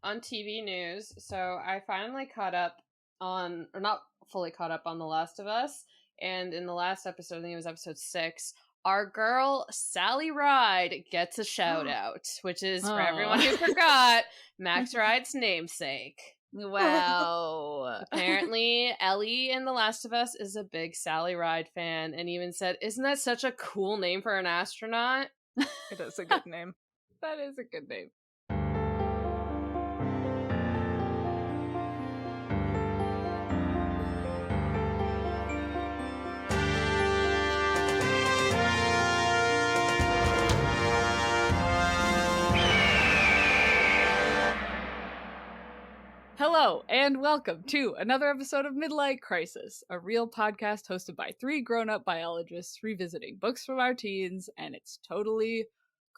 on TV news. So I finally caught up on, or not fully caught up on The Last of Us. And in the last episode, I think it was episode 6, our girl Sally Ride gets a shout out, which is for everyone who forgot, Max Ride's namesake. Wow. Apparently, Ellie in The Last of Us is a big Sally Ride fan and even said, "Isn't that such a cool name for an astronaut?" It is a good name. That is a good name. Hello, and welcome to another episode of Midlight Crisis, a real podcast hosted by 3 grown-up biologists revisiting books from our teens, and it's totally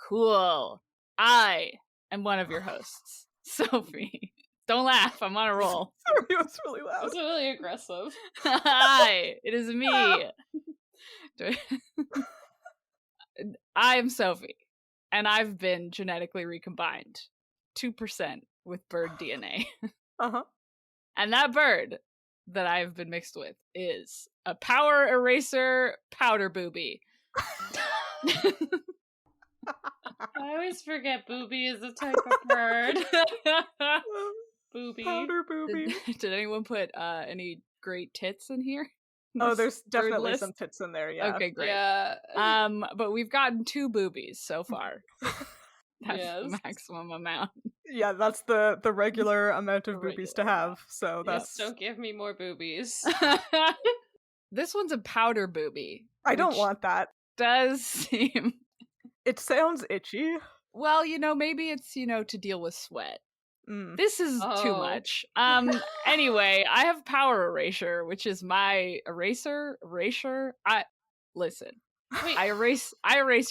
cool. I am one of your hosts, Sophie. Don't laugh, I'm on a roll. Sorry, it was really loud. That's really aggressive. Hi, it is me. I am Sophie, and I've been genetically recombined 2% with bird DNA. Uh-huh. And that bird that I've been mixed with is a power eraser powder booby. I always forget booby is a type of bird. Booby. Powder booby. Did anyone put any great tits in here? Oh, there's Bird definitely list? some tits in there, yeah. Okay, great. Yeah. But we've gotten 2 boobies so far. That's Yes. the maximum amount. Yeah, that's the regular amount of boobies to have, so that's... Don't give me more boobies. This one's a powder booby. I don't which want that. Does seem... It sounds itchy. Well, maybe it's, to deal with sweat. Mm. This is too much. Anyway, I have power erasure, which is my erasure. Listen. Wait, I erase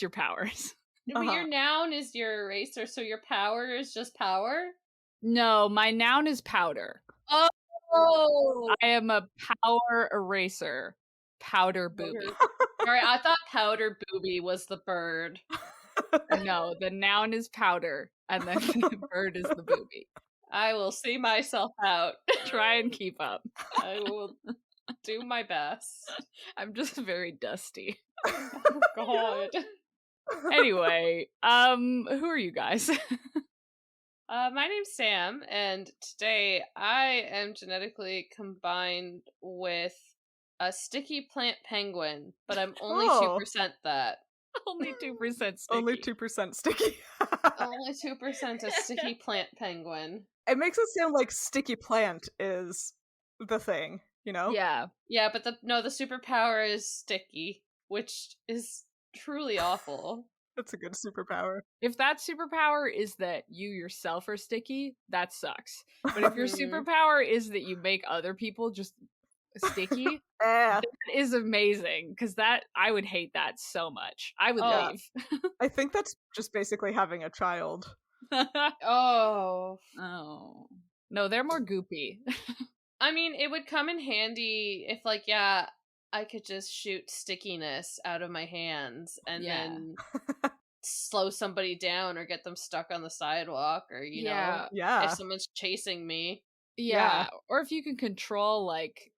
your powers. but your noun is your eraser, so your power is just power? No, my noun is powder. Oh! I am a power eraser. Powder booby. Sorry, I thought powder booby was the bird. No, the noun is powder, and then the bird is the booby. I will see myself out. Try and keep up. I will do my best. I'm just very dusty. Oh, God. Anyway, who are you guys? My name's Sam, and today I am genetically combined with a sticky plant penguin, but I'm only 2% that. Only 2% sticky. Only 2% sticky. Only 2% a sticky plant penguin. It makes it sound like sticky plant is the thing, Yeah. Yeah, but the superpower is sticky, which is truly awful. That's a good superpower. If that superpower is that you yourself are sticky, that sucks. But if your superpower is that you make other people just sticky, that is amazing. Because I would hate that so much. I would leave. I think that's just basically having a child. Oh. No, they're more goopy. I mean, it would come in handy if, I could just shoot stickiness out of my hands and then slow somebody down or get them stuck on the sidewalk or, if someone's chasing me. Yeah. Or if you can control,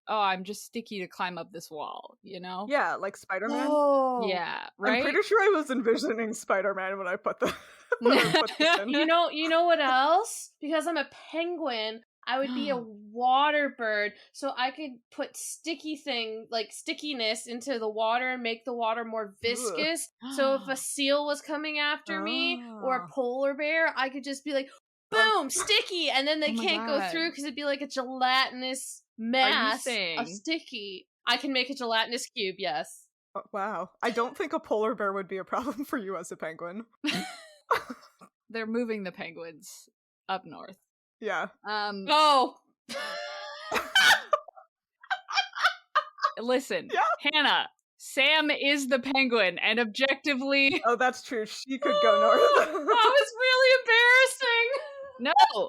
I'm just sticky to climb up this wall, Yeah, like Spider-Man. Oh. Yeah, right? I'm pretty sure I was envisioning Spider-Man when I put this in. You know what else? Because I'm a penguin, I would be a water bird, so I could put stickiness into the water and make the water more viscous. So if a seal was coming after me or a polar bear, I could just be like, boom, sticky, and then they can't go through because it'd be like a gelatinous mass of sticky. I can make a gelatinous cube, yes. Oh, wow. I don't think a polar bear would be a problem for you as a penguin. They're moving the penguins up north. Yeah. Listen, Hannah, Sam is the penguin, and objectively... Oh, that's true. She could go north. That was really embarrassing! No!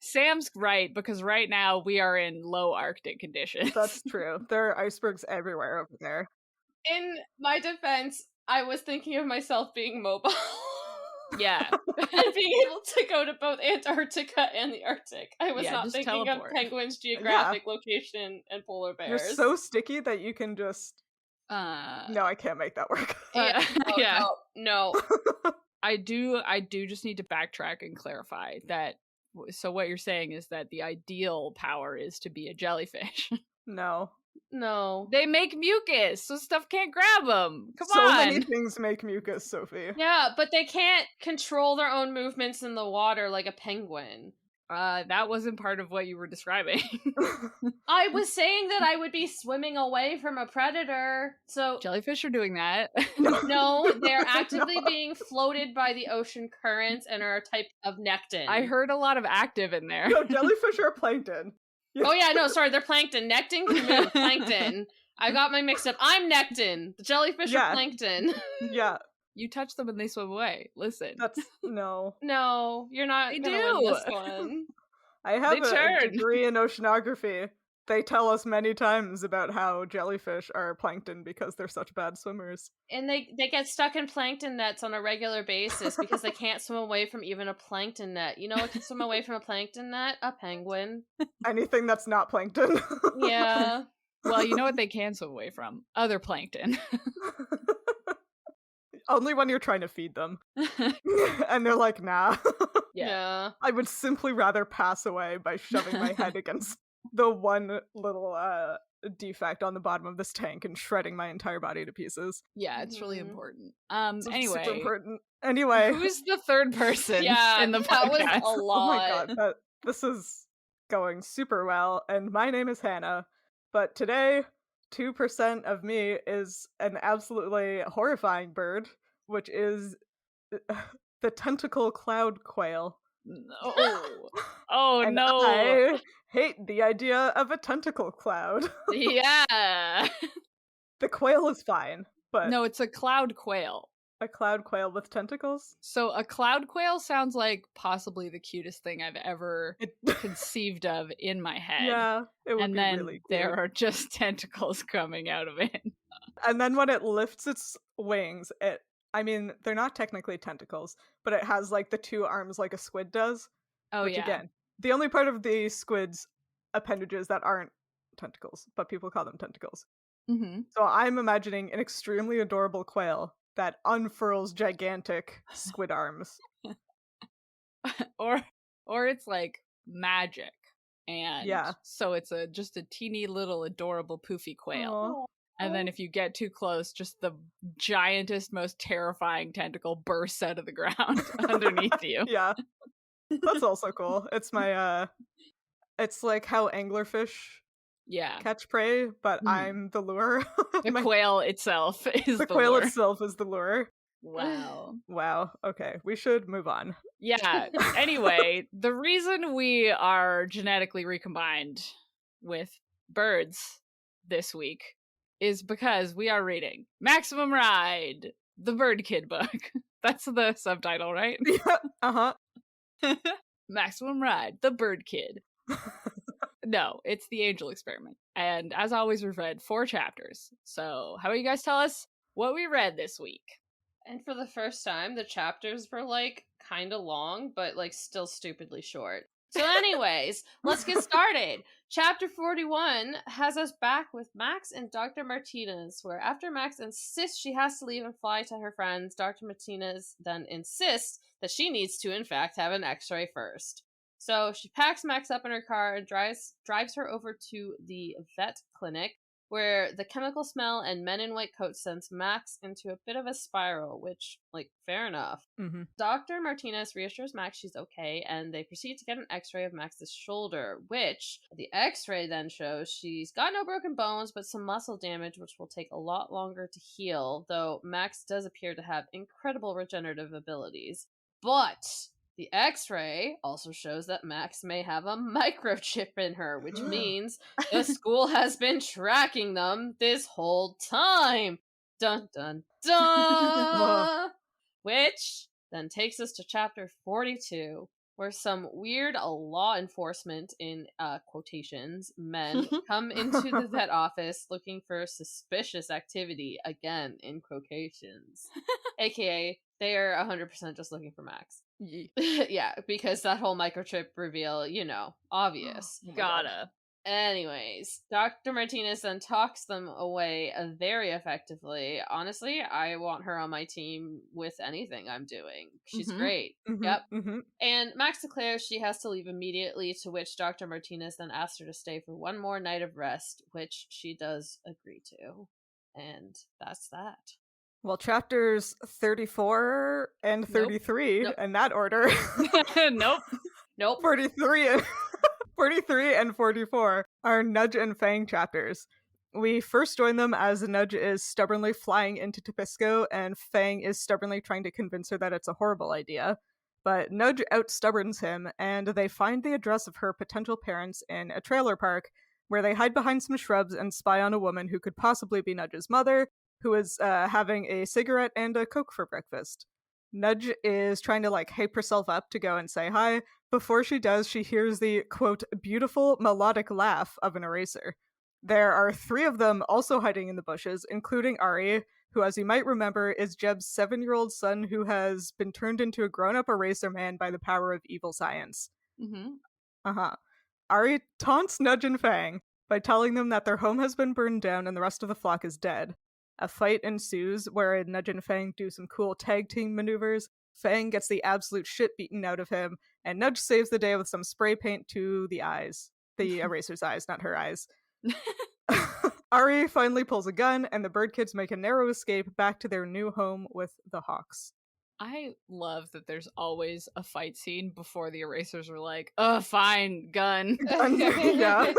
Sam's right, because right now we are in low Arctic conditions. That's true. There are icebergs everywhere over there. In my defense, I was thinking of myself being mobile. Yeah. And being able to go to both Antarctica and the Arctic. I was not just thinking teleport. of penguins' geographic location and polar bears. You're so sticky that you can just... No, I can't make that work. No. I do just need to backtrack and clarify that. So what you're saying is that the ideal power is to be a jellyfish. No. They make mucus, so stuff can't grab them. Come on. So many things make mucus, Sophie. Yeah, but they can't control their own movements in the water like a penguin. That wasn't part of what you were describing. I was saying that I would be swimming away from a predator, so... Jellyfish are doing that. No, they're actively being floated by the ocean currents and are a type of nectin. I heard a lot of active in there. No, jellyfish are plankton. Oh yeah, no, sorry, they're plankton. Nectin can move, plankton. I got my mixed up. I'm nectin. The jellyfish are plankton. Yeah. You touch them and they swim away. Listen. That's... No. No, you're not gonna win this one. I have a degree in oceanography. They tell us many times about how jellyfish are plankton because they're such bad swimmers. And they get stuck in plankton nets on a regular basis because they can't swim away from even a plankton net. You know what can swim away from a plankton net? A penguin. Anything that's not plankton. Yeah. Well, you know what they can swim away from? Other plankton. Only when you're trying to feed them. And they're like, nah. Yeah. I would simply rather pass away by shoving my head against the one little defect on the bottom of this tank and shredding my entire body to pieces. Yeah, it's really important. It's Anyway. super important. Anyway. Who's the third person in the podcast? That was a lot. Oh my god, this is going super well, and my name is Hannah, but today, 2% of me is an absolutely horrifying bird, which is the tentacle cloud quail. No. Oh, and no. I hate the idea of a tentacle cloud. Yeah. The quail is fine, but... No, it's a cloud quail. A cloud quail with tentacles? So a cloud quail sounds like possibly the cutest thing I've ever conceived of in my head. Yeah, it would and be then really cute. there are just tentacles coming out of it. And then when it lifts its wings, they're not technically tentacles, but it has like the two arms like a squid does. Oh, which, yeah. Again, the only part of the squid's appendages that aren't tentacles, but people call them tentacles. Mm-hmm. So I'm imagining an extremely adorable quail that unfurls gigantic squid arms. Or it's like magic. And so it's just a teeny little adorable poofy quail. Aww. And then if you get too close, just the giantest, most terrifying tentacle bursts out of the ground underneath you. Yeah. That's also cool. It's my it's like how anglerfish catch prey, but I'm the lure. The quail itself is the quail lure. itself is the lure. Wow. Okay, we should move on. Yeah. Anyway, the reason we are genetically recombined with birds this week is because we are reading Maximum Ride, the Birdkid book. That's the subtitle, right? Yeah. Uh-huh. Maximum Ride, the Birdkid. No, it's the Angel Experiment. And as always, we've read 4 chapters. So how about you guys tell us what we read this week? And for the first time, the chapters were like kind of long, but like still stupidly short. So anyways, let's get started. Chapter 41 has us back with Max and Dr. Martinez, where after Max insists she has to leave and fly to her friends, Dr. Martinez then insists that she needs to, in fact, have an x-ray first. So she packs Max up in her car and drives her over to the vet clinic, where the chemical smell and men in white coats sends Max into a bit of a spiral, which, like, fair enough. Mm-hmm. Dr. Martinez reassures Max she's okay, and they proceed to get an x-ray of Max's shoulder, which the x-ray then shows she's got no broken bones, but some muscle damage, which will take a lot longer to heal, though Max does appear to have incredible regenerative abilities. But the x-ray also shows that Max may have a microchip in her, which means the school has been tracking them this whole time. Dun dun dun! Which then takes us to chapter 42, where some weird law enforcement, in quotations, men come into the vet office looking for suspicious activity, again in quotations. AKA, They are 100% just looking for Max. Yee. Yeah, because that whole microchip reveal, obvious. Oh my God. Gotta. Anyways, Dr. Martinez then talks them away very effectively. Honestly, I want her on my team with anything I'm doing. She's Mhm. great. Mhm, Yep. mhm. And Max declares she has to leave immediately, to which Dr. Martinez then asks her to stay for one more night of rest, which she does agree to. And that's that. Well, chapters 34 and 33 Nope. in that order. Nope. 43 and 43 and 44 are Nudge and Fang chapters. We first join them as Nudge is stubbornly flying into Tabisco, and Fang is stubbornly trying to convince her that it's a horrible idea. But Nudge outstubborns him, and they find the address of her potential parents in a trailer park, where they hide behind some shrubs and spy on a woman who could possibly be Nudge's mother, who is having a cigarette and a Coke for breakfast. Nudge is trying to hype herself up to go and say hi. Before she does, she hears the, quote, beautiful melodic laugh of an eraser. There are 3 of them also hiding in the bushes, including Ari, who, as you might remember, is Jeb's 7-year-old son who has been turned into a grown-up eraser man by the power of evil science. Mm-hmm. Ari taunts Nudge and Fang by telling them that their home has been burned down and the rest of the flock is dead. A fight ensues where Nudge and Fang do some cool tag team maneuvers. Fang gets the absolute shit beaten out of him, and Nudge saves the day with some spray paint to the eyes. The eraser's eyes, not her eyes. Ari finally pulls a gun, and the birdkids make a narrow escape back to their new home with the hawks. I love that there's always a fight scene before the erasers are like, oh, fine, gun. Yeah.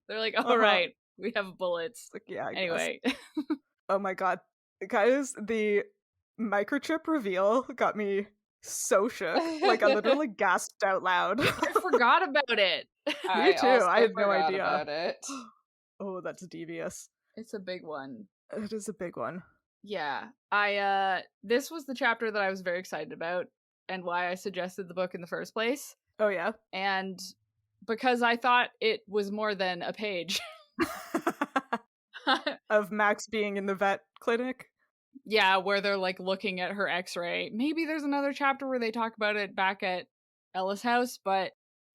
They're like, all right, we have bullets. Yeah, I guess. Anyway. Oh my God. Guys, the microchip reveal got me so shook. I literally gasped out loud. I forgot about it. Me too. I had no idea about it. Oh, that's devious. It's a big one. It is a big one. Yeah. This was the chapter that I was very excited about and why I suggested the book in the first place. Oh, yeah? And because I thought it was more than a page. Of Max being in the vet clinic? Yeah, where they're looking at her x-ray. Maybe there's another chapter where they talk about it back at Ella's house, but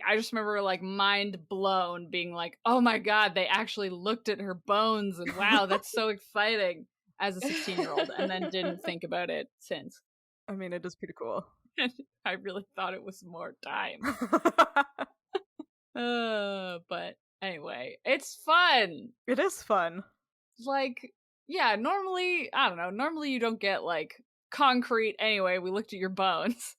I just remember mind blown being oh my God, they actually looked at her bones and wow, that's so exciting as a 16-year-old, and then didn't think about it since. I mean, it is pretty cool. I really thought it was more time. But anyway, it's fun. It is fun. Yeah, normally, I don't know, normally you don't get concrete, anyway, we looked at your bones.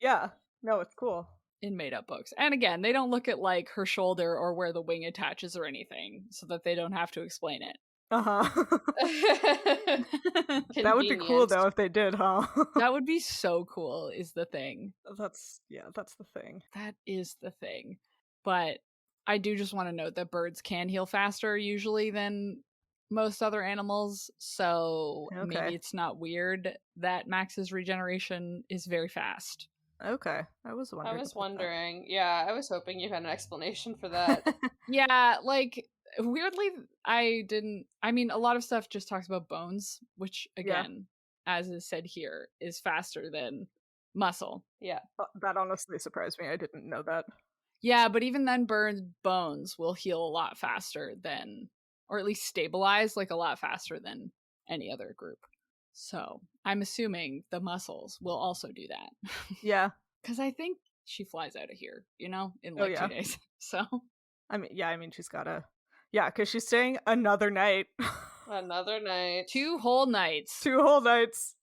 Yeah, no, it's cool. In made-up books. And again, they don't look at her shoulder or where the wing attaches or anything, so that they don't have to explain it. That would be cool though if they did, huh? That would be so cool, is the thing. That's the thing. That is the thing. But I do just want to note that birds can heal faster usually than most other animals, so maybe it's not weird that Max's regeneration is very fast. Okay, I was wondering. Yeah, I was hoping you had an explanation for that. Yeah, weirdly, a lot of stuff just talks about bones, which again, as is said here, is faster than muscle. Yeah. That honestly surprised me. I didn't know that. Yeah, but even then, birds' bones will heal a lot faster than, or at least stabilize a lot faster than any other group. So I'm assuming the muscles will also do that. Yeah. Because I think she flies out of here, in 2 days. So. I mean, she's gotta. Yeah, because she's staying another night. Another night. 2 whole nights. 2 whole nights.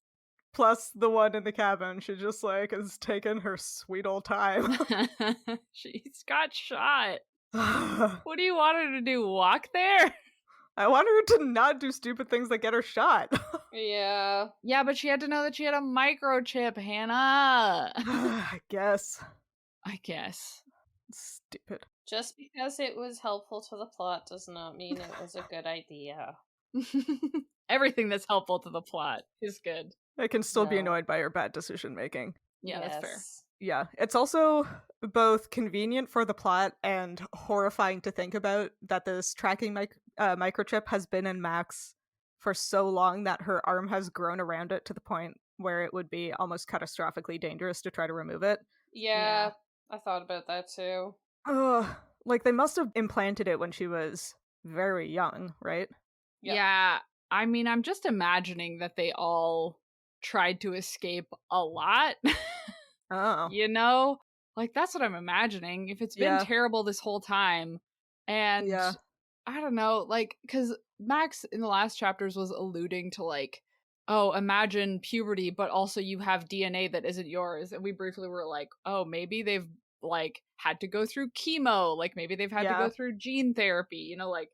Plus the one in the cabin. She just is taking her sweet old time. She's got shot. What do you want her to do? Walk there? I want her to not do stupid things that get her shot. Yeah. Yeah, but she had to know that she had a microchip, Hannah. I guess. Stupid. Just because it was helpful to the plot does not mean it was a good idea. Everything that's helpful to the plot is good. I can still be annoyed by her bad decision making. Yeah, Yes. that's fair. Yeah, it's also both convenient for the plot and horrifying to think about that this tracking microchip has been in Max for so long that her arm has grown around it to the point where it would be almost catastrophically dangerous to try to remove it. Yeah, I thought about that too. Like, they must have implanted it when she was very young, right? Yep. Yeah, I mean, I'm just imagining that they all tried to escape a lot. Oh. You know? Like, that's what I'm imagining. If it's been Yeah. terrible this whole time, and Yeah. I don't know, like, because Max in the last chapters was alluding to, like, oh, imagine puberty, but also you have DNA that isn't yours. And we briefly were like, oh, maybe they've, like, had to go through chemo. Like, maybe they've had to go through gene therapy. You know, like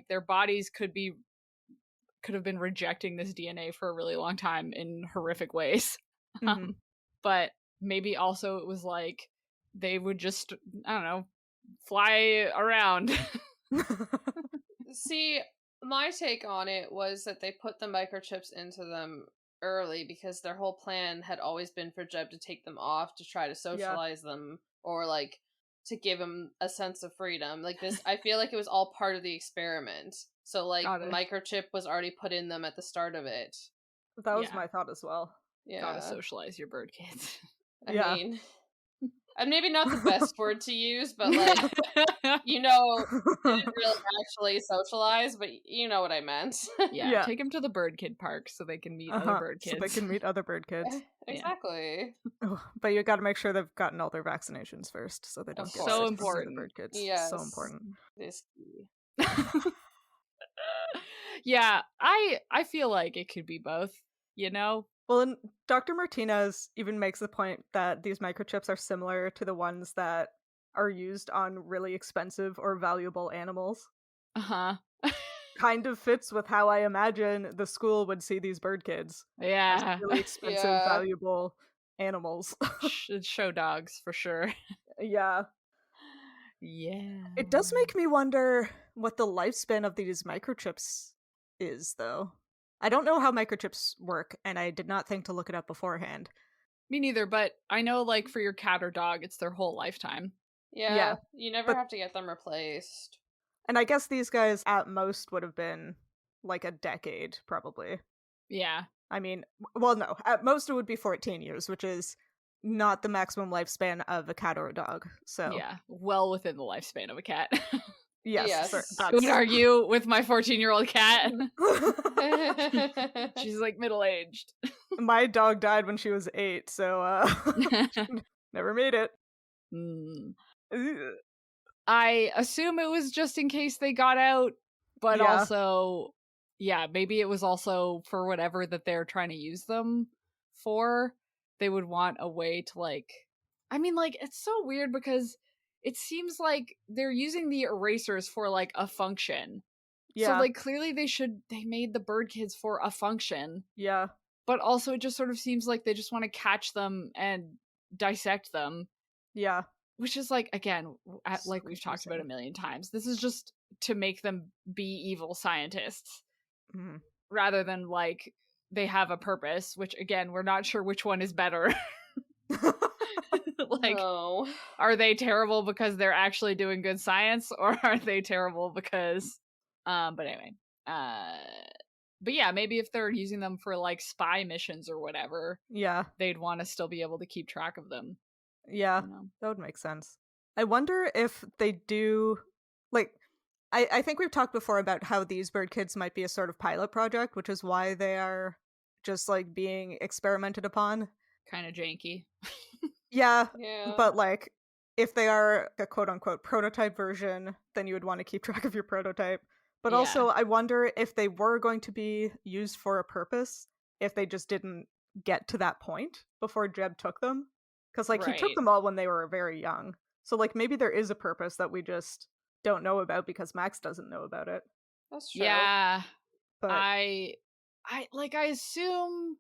their bodies could have been rejecting this DNA for a really long time in horrific ways. Mhm. But maybe also it was like they would just, I don't know, fly around. See, my take on it was that they put the microchips into them early because their whole plan had always been for Jeb to take them off to try to socialize them, or like to give him a sense of freedom. Like this, I feel like it was all part of the experiment. So like Got the it. microchip was already put in them at the start of it. That was Yeah. my thought as well. Yeah. Gotta socialize your bird kids. I Yeah. mean, and maybe not the best word to use, but like, you know, they didn't really actually socialize, but you know what I meant. Yeah, take them to the bird kid park so they can meet other bird kids. So they can meet other bird kids. Exactly. But you got to make sure they've gotten all their vaccinations first, so they don't Of get course. sick So from the important. bird kids. Yes. So important. This key. Yeah, I feel like it could be both, you know? Well, and Dr. Martinez even makes the point that these microchips are similar to the ones that are used on really expensive or valuable animals. Uh-huh. Kind of fits with how I imagine the school would see these bird kids. Yeah. As really expensive, valuable animals. It's show dogs, for sure. Yeah. Yeah. It does make me wonder what the lifespan of these microchips is, though. I don't know how microchips work, and I did not think to look it up beforehand. Me neither, but I know, like, for your cat or dog, it's their whole lifetime. Yeah. You never have to get them replaced. And I guess these guys at most would have been like a decade, probably. Yeah. I mean, well, no. At most it would be 14 years, which is not the maximum lifespan of a cat or a dog. So Yeah, well within the lifespan of a cat. yes. I would argue with my 14-year-old cat. She's like middle-aged. My dog died when she was 8, so never made it. I assume it was just in case they got out, but also, yeah, maybe it was also for whatever that they're trying to use them for. They would want a way to, like, I mean, like, it's so weird because it seems like they're using the erasers for, like, a function. Yeah. So, like, clearly they made the bird kids for a function. Yeah. But also it just sort of seems like they just want to catch them and dissect them. Yeah. Which is, like, again, like we've talked about a million times, this is just to make them be evil scientists. Mm-hmm. Rather than, like, they have a purpose, which, again, we're not sure which one is better. Like, no. Are they terrible because they're actually doing good science, or are they terrible because... but anyway. But yeah, maybe if they're using them for, like, spy missions or whatever, they'd want to still be able to keep track of them. Yeah, that would make sense. I wonder if they do, like, I think we've talked before about how these bird kids might be a sort of pilot project, which is why they are just, like, being experimented upon. Kind of janky. Yeah, but, like, if they are a quote-unquote prototype version, then you would want to keep track of your prototype. But also, I wonder if they were going to be used for a purpose, if they just didn't get to that point before Jeb took them. Because, like, he took them all when they were very young. So, like, maybe there is a purpose that we just don't know about because Max doesn't know about it. That's true. Yeah. But I assume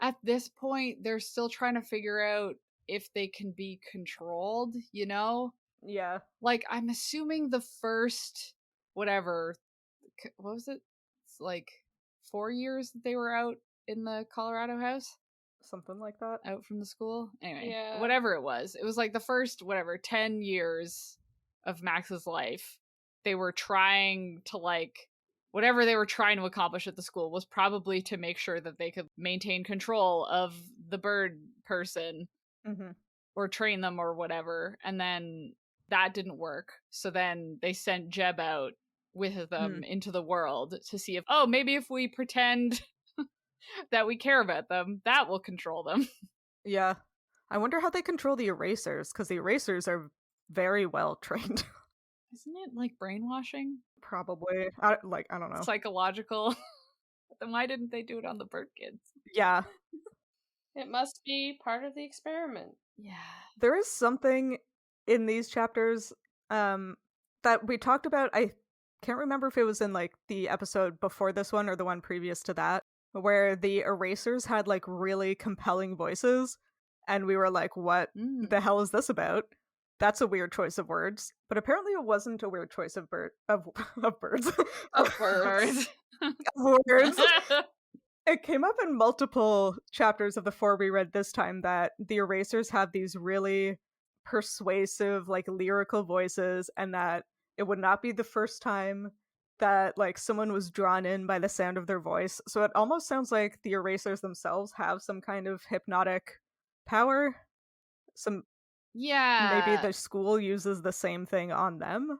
at this point they're still trying to figure out if they can be controlled, you know? Yeah. Like, I'm assuming the first, whatever, what was it? It's like 4 years that they were out in the Colorado house? Something like that. Out from the school? Anyway, whatever it was like the first, 10 years of Max's life. They were trying to, like, whatever they were trying to accomplish at the school was probably to make sure that they could maintain control of the bird person or train them or whatever. And then that didn't work. So then they sent Jeb out with them into the world to see if, oh, maybe if we pretend that we care about them, that will control them. Yeah. I wonder how they control the erasers, because the erasers are very well trained. Isn't it like brainwashing? Probably. I don't know. Psychological. Then why didn't they do it on the bird kids? Yeah. It must be part of the experiment. Yeah. There is something in these chapters that we talked about. I can't remember if it was in like the episode before this one or the one previous to that, where the erasers had like really compelling voices, and we were like, what the hell is this about? That's a weird choice of words. But apparently it wasn't a weird choice of birds. Of birds. Words. It came up in multiple chapters of the 4 we read this time that the erasers have these really persuasive, like, lyrical voices, and that it would not be the first time that, like, someone was drawn in by the sound of their voice. So it almost sounds like the erasers themselves have some kind of hypnotic power. Maybe the school uses the same thing on them.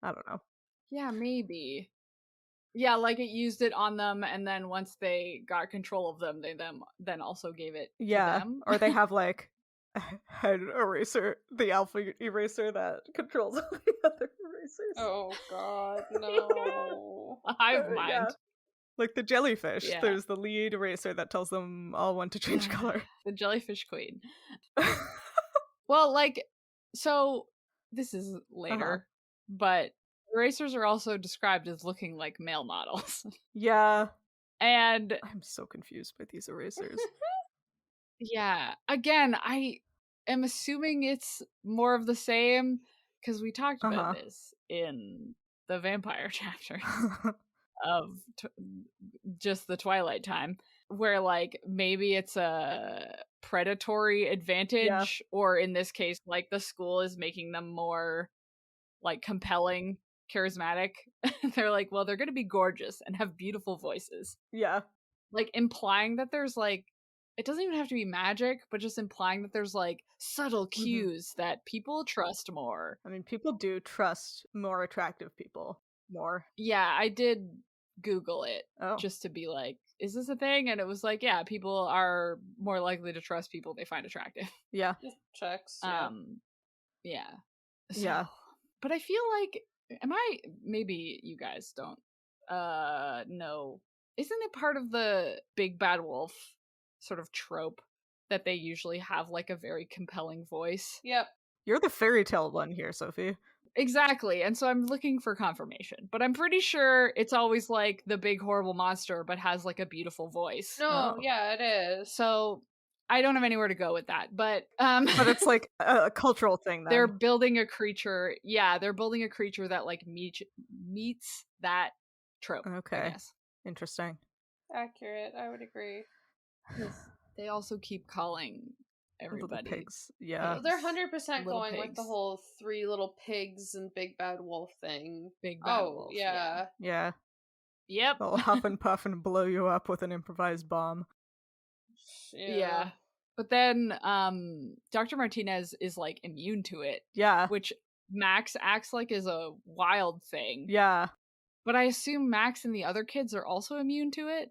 I don't know. Yeah, maybe. Yeah, like it used it on them, and then once they got control of them, they then also gave it to them. Or they have like a head eraser, the alpha eraser that controls all the other erasers. Oh god, no. A hive mind. Yeah. Like the jellyfish. Yeah. There's the lead eraser that tells them all when to change color. The jellyfish queen. Well, like, so this is later, but erasers are also described as looking like male models. Yeah. And I'm so confused by these erasers. Yeah. Again, I am assuming it's more of the same, because we talked about this in the vampire chapters of just the Twilight time, where like maybe it's a predatory advantage, or in this case, like the school is making them more like compelling, charismatic. They're like, well, they're going to be gorgeous and have beautiful voices. Yeah. Like implying that there's like, it doesn't even have to be magic, but just implying that there's like subtle cues that people trust more. I mean, people do trust more attractive people more. Yeah, I did Google it just to be like, is this a thing? And it was like, yeah, people are more likely to trust people they find attractive. Yeah. Just checks. Yeah. So, yeah. But I feel like, maybe you guys don't know, isn't it part of the big bad wolf sort of trope that they usually have like a very compelling voice? Yep. You're the fairy tale one here, Sophie. Exactly. And so I'm looking for confirmation, but I'm pretty sure it's always like the big horrible monster, but has like a beautiful voice. No, yeah, it is. So I don't have anywhere to go with that, but but it's like a cultural thing then. They're building a creature. Yeah, they're building a creature that like meets that trope. Okay. Interesting. Accurate. I would agree. They also keep calling everybody pigs. Yeah. They're 100% going pigs. with the whole 3 little pigs and big bad wolf thing. Big bad wolf. Yeah. Yep. They'll huff and puff and blow you up with an improvised bomb. Yeah. But then Dr. Martinez is like immune to it. Yeah. Which Max acts like is a wild thing. Yeah. But I assume Max and the other kids are also immune to it?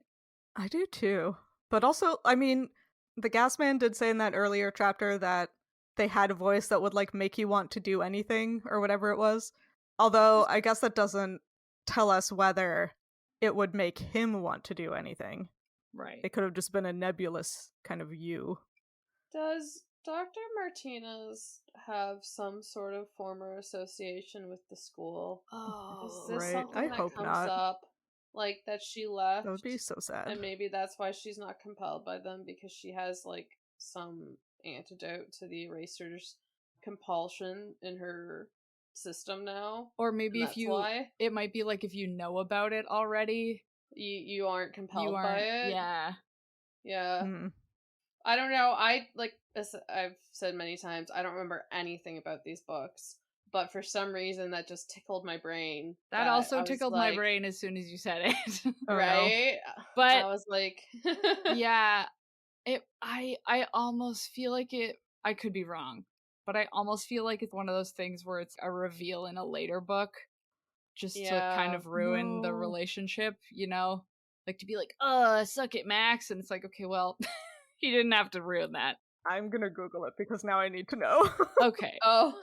I do too. But also, I mean, the gas man did say in that earlier chapter that they had a voice that would like make you want to do anything or whatever it was. Although I guess that doesn't tell us whether it would make him want to do anything. Right. It could have just been a nebulous kind of you. Does Dr. Martinez have some sort of former association with the school? Oh, is this something I that hope comes not. up? Like that she left? That would be so sad. And maybe that's why she's not compelled by them, because she has like some antidote to the eraser's compulsion in her system now. Or maybe it might be like if you know about it already, you aren't compelled by it. Yeah. Mm-hmm. I don't know. I've said many times, I don't remember anything about these books, but for some reason that just tickled my brain. That also tickled my brain as soon as you said it. Oh, right? no. But I was like, yeah, I almost feel like it. I could be wrong, but I almost feel like it's one of those things where it's a reveal in a later book, just to kind of ruin the relationship, you know, like to be like, suck it, Max, and it's like, okay, well, he didn't have to ruin that. I'm gonna Google it because now I need to know. Okay. oh.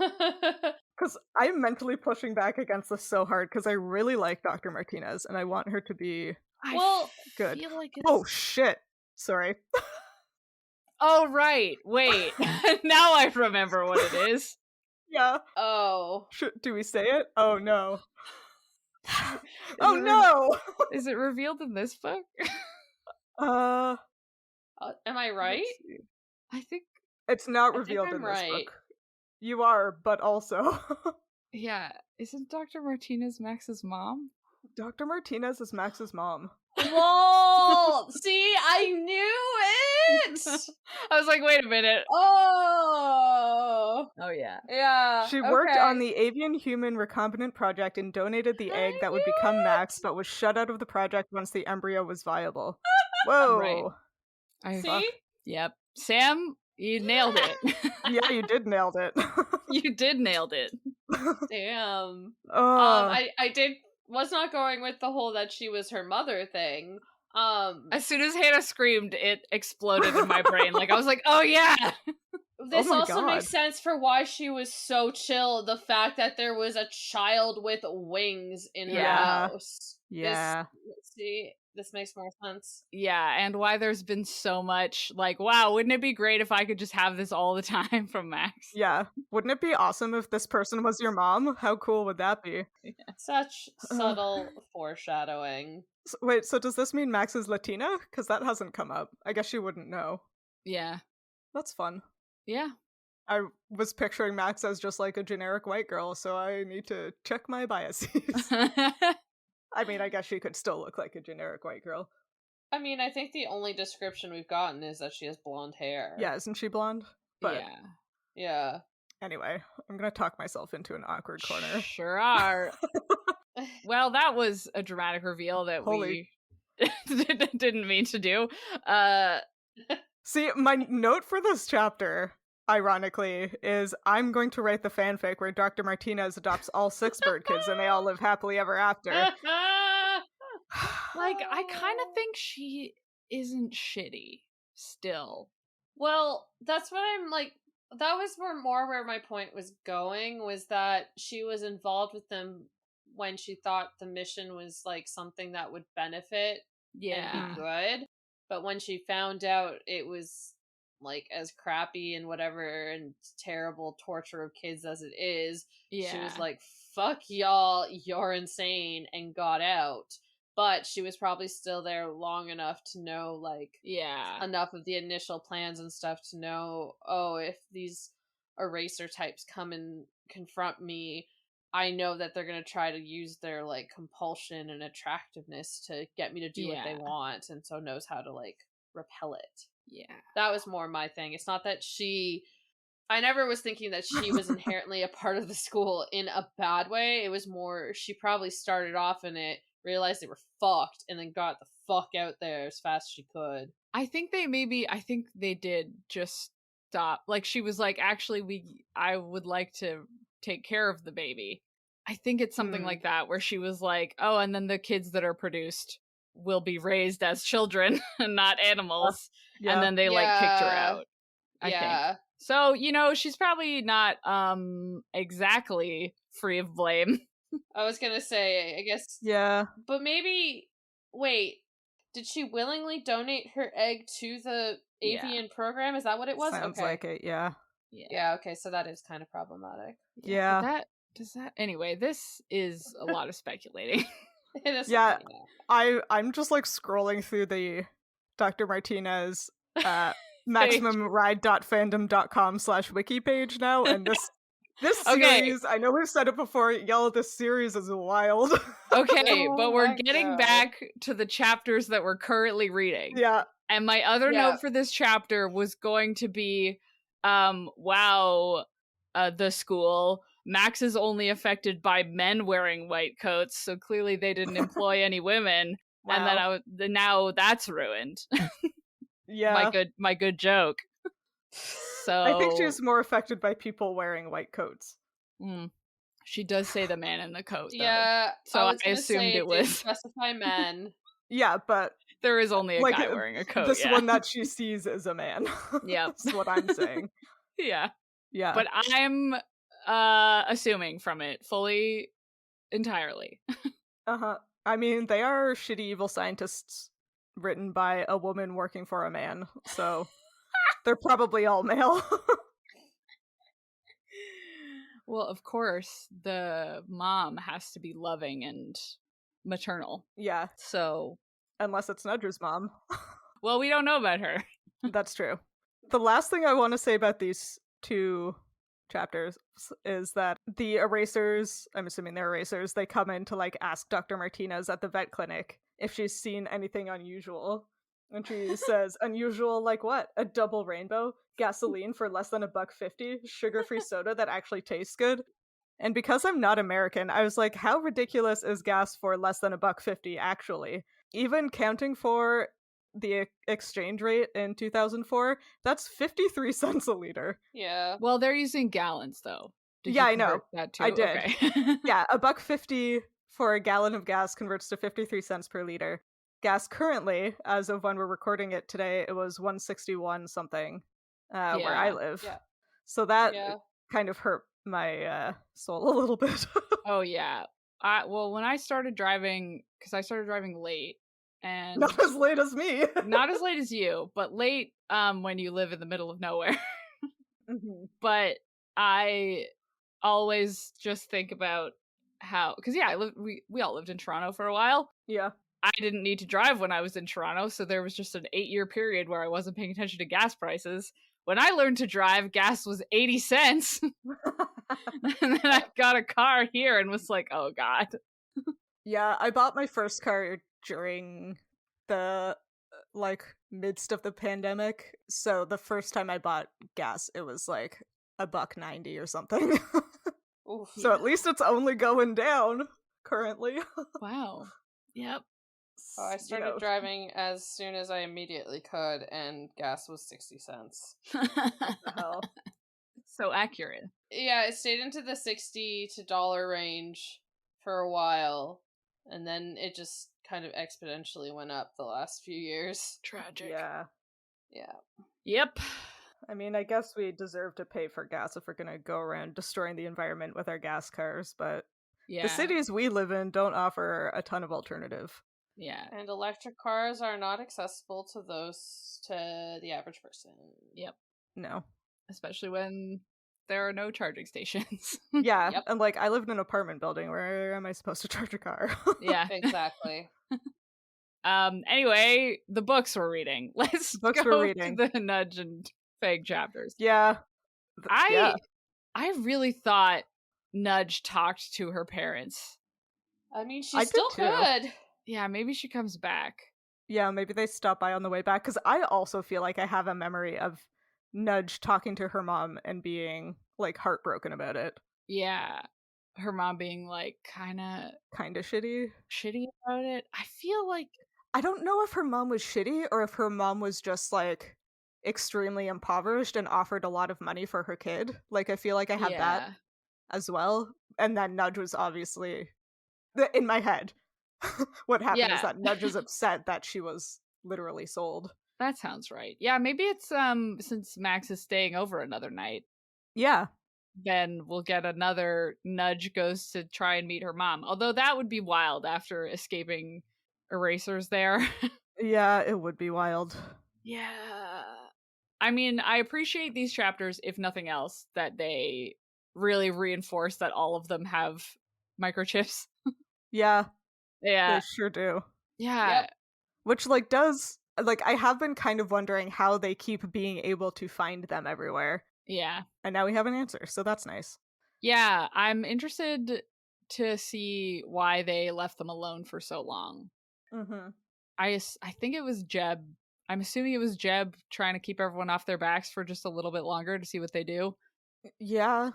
Because I'm mentally pushing back against this so hard because I really like Dr. Martinez and I want her to be good. Feel like Oh shit! Sorry. Oh right. Wait. Now I remember what it is. Yeah. Oh. Do we say it? Oh no. Oh no! Is it revealed in this book? Am I right? I think it's not I revealed think in I'm this right. book. You are, but also. Yeah. Isn't Dr. Martinez Max's mom? Dr. Martinez is Max's mom. Whoa! See, I knew it! I was like, wait a minute. Oh! Oh, yeah. Yeah. She worked on the Avian Human Recombinant Project and donated the egg that would become Max, but was shut out of the project once the embryo was viable. Whoa! Right. See? Yep. Sam, you nailed it. Yeah, you did nailed it. You did nailed it. Damn. Oh. I was not going with the whole that she was her mother thing. As soon as Hannah screamed, it exploded in my brain. Like I was like, oh yeah. This Oh my also God. makes sense for why she was so chill. The fact that there was a child with wings in her house. Yeah. This makes more sense. Yeah, and why there's been so much like, wow, wouldn't it be great if I could just have this all the time from Max? Yeah. Wouldn't it be awesome if this person was your mom? How cool would that be? Yeah. Such subtle foreshadowing. Wait, so does this mean Max is Latina? Because that hasn't come up. I guess you wouldn't know. Yeah. That's fun. Yeah. I was picturing Max as just like a generic white girl, so I need to check my biases. I mean, I guess she could still look like a generic white girl. I mean, I think the only description we've gotten is that she has blonde hair. Yeah, isn't she blonde? But yeah. Anyway, I'm gonna talk myself into an awkward corner. Sure are. Well, that was a dramatic reveal that we didn't mean to do. See, my note for this chapter, ironically, is I'm going to write the fanfic where Dr. Martinez adopts all 6 bird kids and they all live happily ever after. Like, I kind of think she isn't shitty still. Well, that's what I'm like. That was more where my point was going, was that she was involved with them when she thought the mission was like something that would benefit and be good. But when she found out it was like as crappy and whatever and terrible torture of kids as it is, she was like, fuck y'all, you're insane, and got out. But she was probably still there long enough to know, like, enough of the initial plans and stuff to know, oh, if these eraser types come and confront me, I know that they're going to try to use their, like, compulsion and attractiveness to get me to do what they want, and so knows how to, like, repel it. Yeah. That was more my thing. It's not that I never was thinking that she was inherently a part of the school in a bad way. It was more, she probably started off in it, realized they were fucked, and then got the fuck out there as fast as she could. I think they did just stop. Like, she was like, actually, I would like to take care of the baby. I think it's something like that, where she was like, oh, and then the kids that are produced will be raised as children and not animals. And then they like kicked her out. I think. So, you know, she's probably not exactly free of blame. I was gonna say, I guess. Yeah. But maybe, wait, did she willingly donate her egg to the avian program? Is that what it was? Sounds like it, yeah. Yeah, okay, so that is kind of problematic. Yeah. Anyway, this is a lot of speculating. It is. Yeah, I'm just like scrolling through the Dr. Martinez maximumride.fandom.com/wiki page now, and this series, I know we've said it before, y'all, this series is wild. Okay, but we're getting back to the chapters that we're currently reading. Yeah. And my other note for this chapter was going to be, wow, the school, Max is only affected by men wearing white coats, so clearly they didn't employ any women. Wow. And then now that's ruined. Yeah. my good joke. So I think she was more affected by people wearing white coats. She does say the man in the coat, though. Yeah, so I assumed it didn't was specify men. Yeah, but there is only a guy wearing a coat. This one that she sees is a man. Yep. That's what I'm saying. Yeah. Yeah. But I'm assuming from it fully, entirely. Uh-huh. I mean, they are shitty evil scientists written by a woman working for a man, so they're probably all male. Well, of course, the mom has to be loving and maternal. Yeah. So unless it's Nudge's mom. Well, we don't know about her. That's true. The last thing I want to say about these two chapters is that the erasers, I'm assuming they're erasers, they come in to like ask Dr. Martinez at the vet clinic if she's seen anything unusual. And she says, unusual like what? A double rainbow? Gasoline for less than $1.50? Sugar-free soda that actually tastes good? And because I'm not American, I was like, how ridiculous is gas for less than $1.50 actually? Even counting for the exchange rate in 2004, that's 53 cents a liter. Yeah. Well, they're using gallons, though. Yeah, I know. That too? I did. Okay. Yeah, $1.50 for a gallon of gas converts to 53 cents per liter. Gas currently, as of when we're recording it today, it was 161 something where I live. Yeah. So that kind of hurt my soul a little bit. Oh, yeah. Well, when I started driving, because I started driving late, and not as late as me. Not as late as you, but late when you live in the middle of nowhere. Mm-hmm. But I always just think about how, because we all lived in Toronto for a while. Yeah. I didn't need to drive when I was in Toronto, so there was just an 8-year period where I wasn't paying attention to gas prices. When I learned to drive, gas was 80 cents. And then I got a car here and was like, oh god. Yeah, I bought my first car during the like midst of the pandemic. So the first time I bought gas, it was like $1.90 or something. Oof. So at least it's only going down currently. Wow. Yep. Oh, I started driving as soon as I immediately could, and gas was 60 cents. What the hell? So accurate. Yeah, it stayed into the $60 to dollar range for a while, and then it just kind of exponentially went up the last few years. Tragic. Yeah. Yeah. Yep. I mean, I guess we deserve to pay for gas if we're gonna go around destroying the environment with our gas cars, but the cities we live in don't offer a ton of alternative. Yeah. And electric cars are not accessible to the average person. Yep. No. Especially when there are no charging stations. Yeah. Yep. And like, I live in an apartment building. Where am I supposed to charge a car? Yeah. Exactly. Anyway, the books we're reading. Let's go to the Nudge and Fag chapters. Yeah. I really thought Nudge talked to her parents. I mean, she still could. Yeah, maybe she comes back. Yeah, maybe they stop by on the way back, because I also feel like I have a memory of Nudge talking to her mom and being, like, heartbroken about it. Yeah. Her mom being, like, kind of shitty about it. I feel like... I don't know if her mom was shitty or if her mom was just, like, extremely impoverished and offered a lot of money for her kid. Like, I feel like I have that as well. And then Nudge was obviously... in my head. What happened is that Nudge is upset that she was literally sold. That sounds right. Yeah, maybe it's since Max is staying over another night. Yeah. Then we'll get another Nudge goes to try and meet her mom. Although that would be wild after escaping erasers there. Yeah, it would be wild. Yeah. I mean, I appreciate these chapters, if nothing else, that they really reinforce that all of them have microchips. Yeah. Yeah. They sure do. Yeah. Yep. Which, like, does... Like, I have been kind of wondering how they keep being able to find them everywhere. Yeah. And now we have an answer, so that's nice. Yeah, I'm interested to see why they left them alone for so long. Mm-hmm. I think it was Jeb. I'm assuming it was Jeb trying to keep everyone off their backs for just a little bit longer to see what they do. Yeah.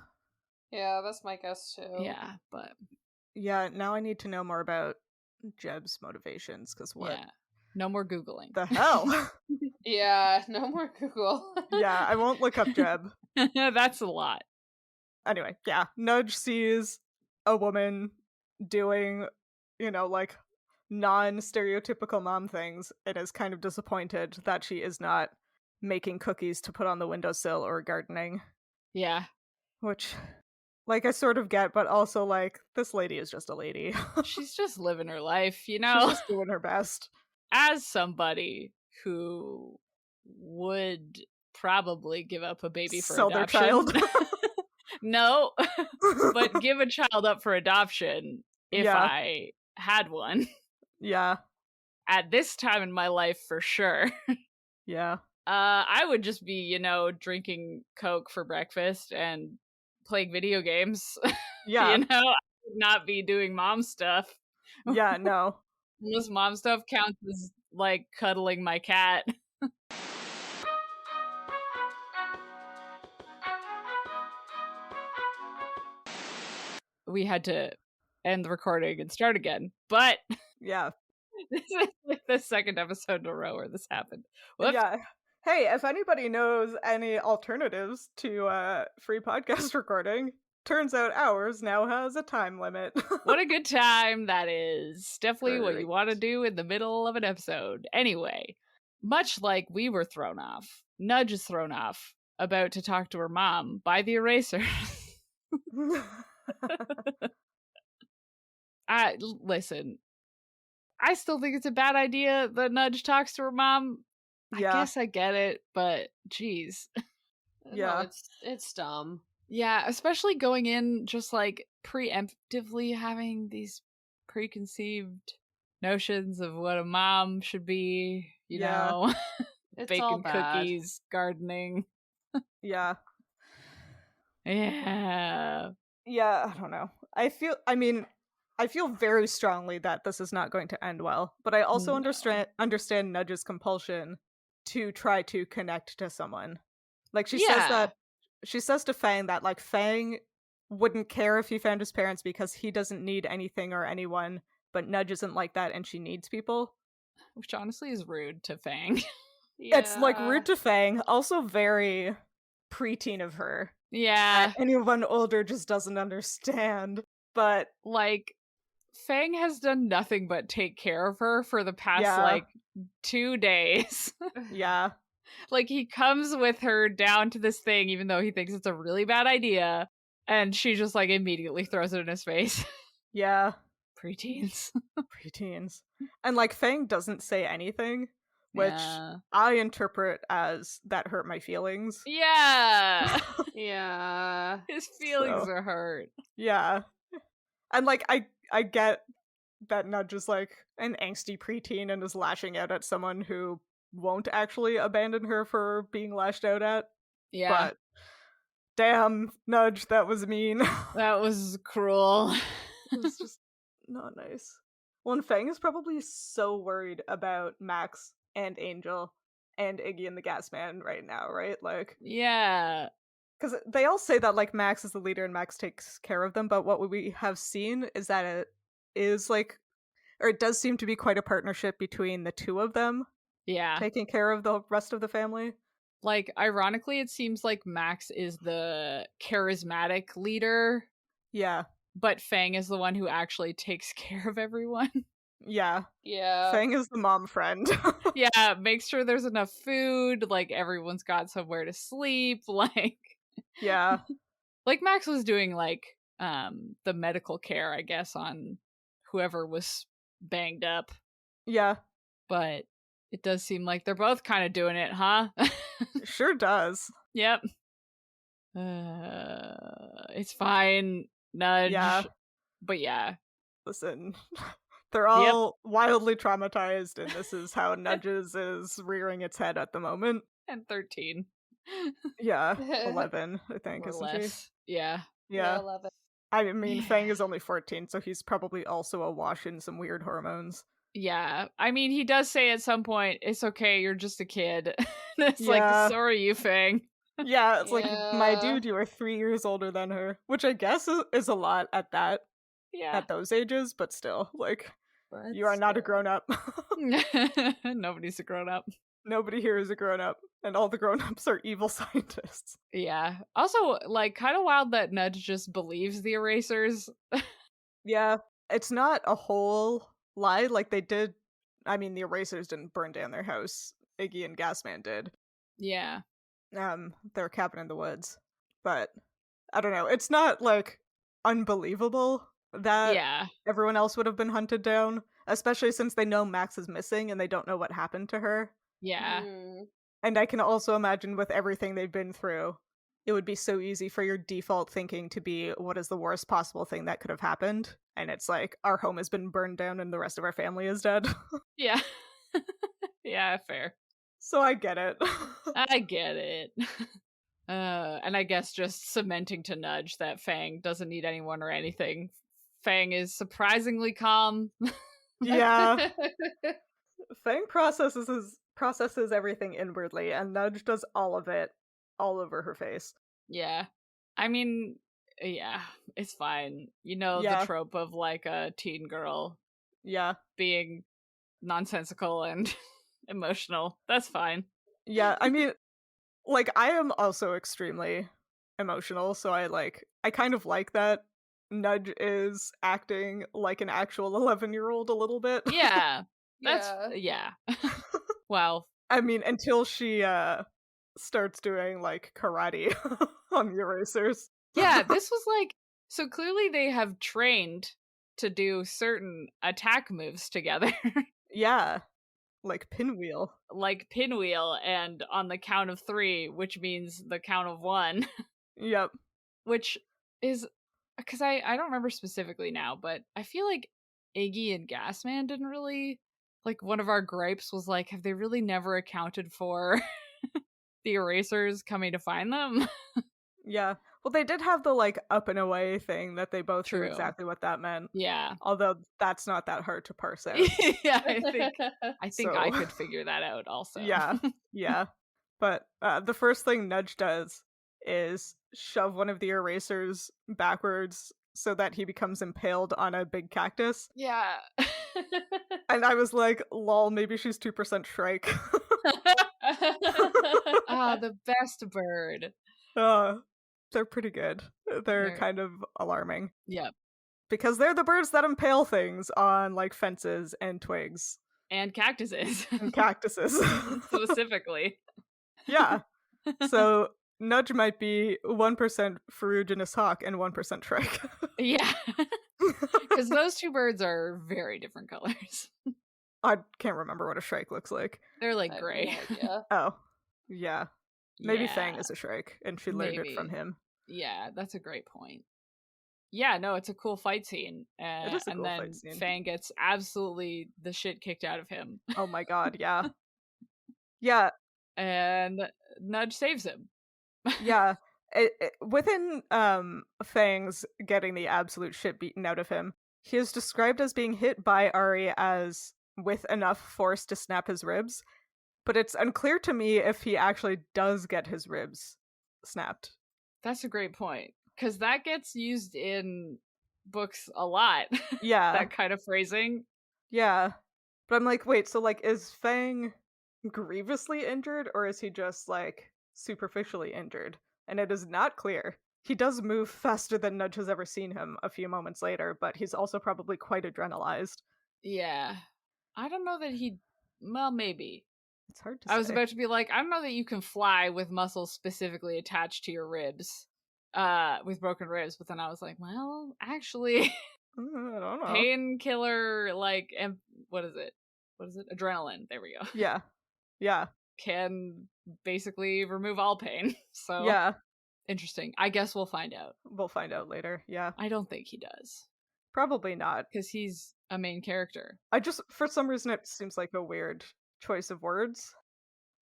Yeah, that's my guess too. Yeah, but Yeah, now I need to know more about Jeb's motivations, because what yeah, no more Googling. the hell? Yeah, no more Google. Yeah, I won't look up Jeb. That's a lot. Anyway, yeah, Nudge sees a woman doing, like non-stereotypical mom things and is kind of disappointed that she is not making cookies to put on the windowsill or gardening, Yeah. which, like, I sort of get, but also, like, this lady is just a lady. She's just living her life, you She's know? just doing her best. As somebody who would probably give up a baby for Sell their adoption. child. No, but give a child up for adoption if Yeah. I had one. Yeah, At this time in my life, for sure. yeah. I would just be, drinking Coke for breakfast and playing video games. Yeah. I would not be doing mom stuff. Yeah, no. Unless mom stuff counts as, like, cuddling my cat. We had to end the recording and start again, but Yeah. this is like the second episode in a row where this happened. Whoops. Yeah. Hey, if anybody knows any alternatives to free podcast recording, turns out ours now has a time limit. What a good time that is. Definitely what you Great. want to do in the middle of an episode. Anyway, much like we were thrown off, Nudge is thrown off, about to talk to her mom by the eraser. Listen, I still think it's a bad idea that Nudge talks to her mom. Yeah. I guess I get it, but geez. Yeah. No, it's dumb. Yeah, especially going in just like preemptively having these preconceived notions of what a mom should be, you Yeah. know, It's all baking bad. cookies, gardening. Yeah. Yeah. Yeah, I don't know. I feel very strongly that this is not going to end well, but I also No. understand Nudge's compulsion to try to connect to someone. Like, she Yeah. says to Fang that, like, Fang wouldn't care if he found his parents because he doesn't need anything or anyone, but Nudge isn't like that and she needs people. Which honestly is rude to Fang. It's, like, Yeah. rude to Fang, also very preteen of her. Yeah. Anyone older just doesn't understand, but Like, Fang has done nothing but take care of her for the past, Yeah. like, 2 days. yeah. Like, he comes with her down to this thing, even though he thinks it's a really bad idea, and she just, like, immediately throws it in his face. Yeah. Preteens. Preteens. And, like, Fang doesn't say anything, which Yeah. I interpret as that hurt my feelings. Yeah. Yeah. His feelings So- are hurt. Yeah. And, like, I get that Nudge is, like, an angsty preteen and is lashing out at someone who won't actually abandon her for being lashed out at. Yeah. But damn, Nudge, that was mean. That was cruel. It was just not nice. Well, and Fang is probably so worried about Max and Angel and Iggy and the Gas Man right now, right? Like, Yeah. because they all say that, like, Max is the leader and Max takes care of them, but what we have seen is that it is, like, or it does seem to be quite a partnership between the two of them Yeah. taking care of the rest of the family. Like, ironically, it seems like Max is the charismatic leader, Yeah. but Fang is the one who actually takes care of everyone. Yeah. Yeah. Fang is the mom friend. Yeah, makes sure there's enough food, like, everyone's got somewhere to sleep, like Yeah. like Max was doing, like, the medical care, I guess, on whoever was banged up, Yeah. but it does seem like they're both kind of doing it, huh? Sure does. Yep. It's fine, Nudge. Yeah. But yeah. Listen, they're all wildly traumatized, and this is how Nudges is rearing its head at the moment. And 13. Yeah, 11, I think, Or isn't less. Yeah. she? Yeah. 11. I mean, Yeah. Fang is only 14, so he's probably also awash in some weird hormones. Yeah. I mean, he does say at some point, it's okay, you're just a kid. It's Yeah. like, so are you, Fang. Yeah, it's like, my Yeah. dude, you are 3 years older than her, which I guess is a lot at Yeah. at those ages, but still, like, But you are not a still. grown-up. Nobody's a grown up. Nobody here is a grown-up, and all the grown-ups are evil scientists. Yeah. Also, like, kind of wild that Nudge just believes the erasers. Yeah, it's not a whole lie, like, they did I mean, the erasers didn't burn down their house, Iggy and Gasman did. Yeah. Their cabin in the woods. But, I don't know, it's not, like, unbelievable that Yeah. everyone else would have been hunted down, especially since they know Max is missing and they don't know what happened to her. Yeah. Mm. And I can also imagine with everything they've been through, it would be so easy for your default thinking to be, what is the worst possible thing that could have happened? And it's like, our home has been burned down and the rest of our family is dead. Yeah. Yeah, fair. So I get it. I get it. And I guess just cementing to Nudge that Fang doesn't need anyone or anything. Fang is surprisingly calm. Yeah. Fang processes everything inwardly, and Nudge does all of it all over her face. Yeah. I mean, yeah, it's fine. You know, Yeah. the trope of like a teen girl Yeah. being nonsensical and emotional. That's fine. Yeah, I mean, like, I am also extremely emotional, so I kind of like that Nudge is acting like an actual 11-year-old a little bit. Yeah. That's Yeah. yeah. Well, I mean, until she starts doing like karate on the erasers. yeah, this was like so clearly they have trained to do certain attack moves together. Yeah. Like pinwheel. Like pinwheel and on the count of 3, which means the count of 1, Yep. which is because I don't remember specifically now, but I feel like Iggy and Gasman didn't really like one of our gripes was like, have they really never accounted for the erasers coming to find them? Yeah. Well, they did have the like up and away thing that they both knew True. exactly what that meant. Yeah. Although that's not that hard to parse out. Yeah, I think So- I could figure that out also. Yeah. Yeah. But the first thing Nudge does is shove one of the erasers backwards so that he becomes impaled on a big cactus. Yeah. And I was like, lol, maybe she's 2% Shrike. Ah, the best bird. They're pretty good. They're They're- kind of alarming. Yep. Because they're the birds that impale things on like fences and twigs And cactuses. and cactuses. Specifically. Yeah. So Nudge might be 1% ferruginous hawk and 1% Shrike. Yeah. Because those two birds are very different colors. I can't remember what a Shrike looks like. They're I like have gray. no idea. Oh, yeah. Maybe Yeah. Fang is a Shrike, and she learned it from Maybe. him. Yeah, that's a great point. Yeah, no, it's a cool fight scene. It is a and cool then fight scene. Fang gets absolutely the shit kicked out of him. Oh my god, yeah. Yeah, And Nudge saves him. yeah. Within Fang's getting the absolute shit beaten out of him, he is described as being hit by Ari as with enough force to snap his ribs, but it's unclear to me if he actually does get his ribs snapped. That's a great point. Because that gets used in books a lot. Yeah. That kind of phrasing. Yeah. But I'm like, wait, so like is Fang grievously injured or is he just like superficially injured? And it is not clear. He does move faster than Nudge has ever seen him a few moments later, but he's also probably quite adrenalized. Yeah. I don't know that he. Well, maybe. It's hard to say. I was about to be like, I don't know that you can fly with muscles specifically attached to your ribs. With broken ribs, but then I was like, well, actually, I don't know. painkiller, like, and what is it? Adrenaline. There we go. Yeah. Yeah. Can basically remove all pain. So Yeah. interesting. I guess we'll find out. We'll find out later. Yeah. I don't think he does Probably not. because he's a main character. I just, for some reason, it seems like a weird choice of words.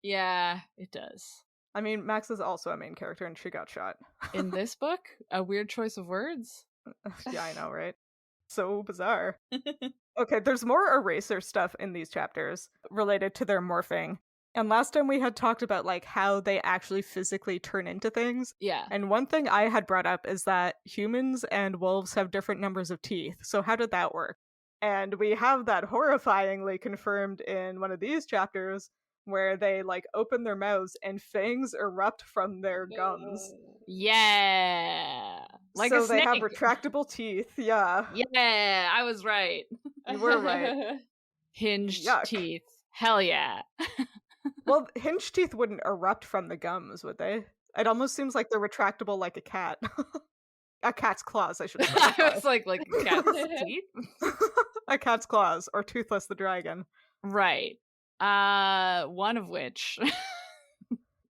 Yeah, it does. I mean, Max is also a main character and she got shot. In this book, a weird choice of words. Yeah, I know, right? So bizarre. Okay, there's more eraser stuff in these chapters related to their morphing. And last time we had talked about like how they actually physically turn into things. Yeah. And one thing I had brought up is that humans and wolves have different numbers of teeth. So how did that work? And we have that horrifyingly confirmed in one of these chapters where they like open their mouths and fangs erupt from their gums. Yeah. Like so a they have snake. retractable teeth. Yeah. Yeah, I was right. You were right. Hinged Yuck. teeth. Hell yeah. Well, hinged teeth wouldn't erupt from the gums, would they? It almost seems like they're retractable like a cat. A cat's claws, I should say. I was like a cat's teeth? A cat's claws, or Toothless the dragon. Right. One of which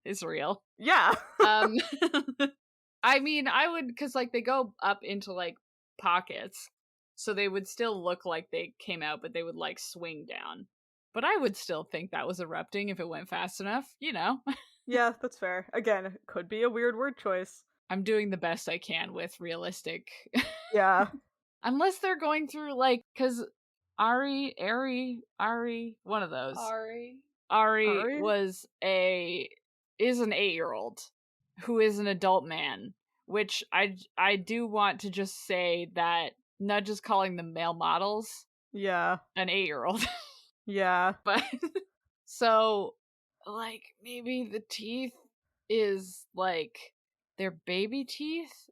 is real. Yeah. I mean, I would, because like they go up into like pockets, so they would still look like they came out, but they would like swing down. But I would still think that was erupting if it went fast enough, you know? Yeah, that's fair. Again, it could be a weird word choice. I'm doing the best I can with realistic. Yeah. Unless they're going through like, because Ari, one of those. Ari was is an 8-year-old who is an adult man, which I do want to just say that not just calling them male models. Yeah. An 8-year-old. Yeah. But so like maybe the teeth is like their baby teeth.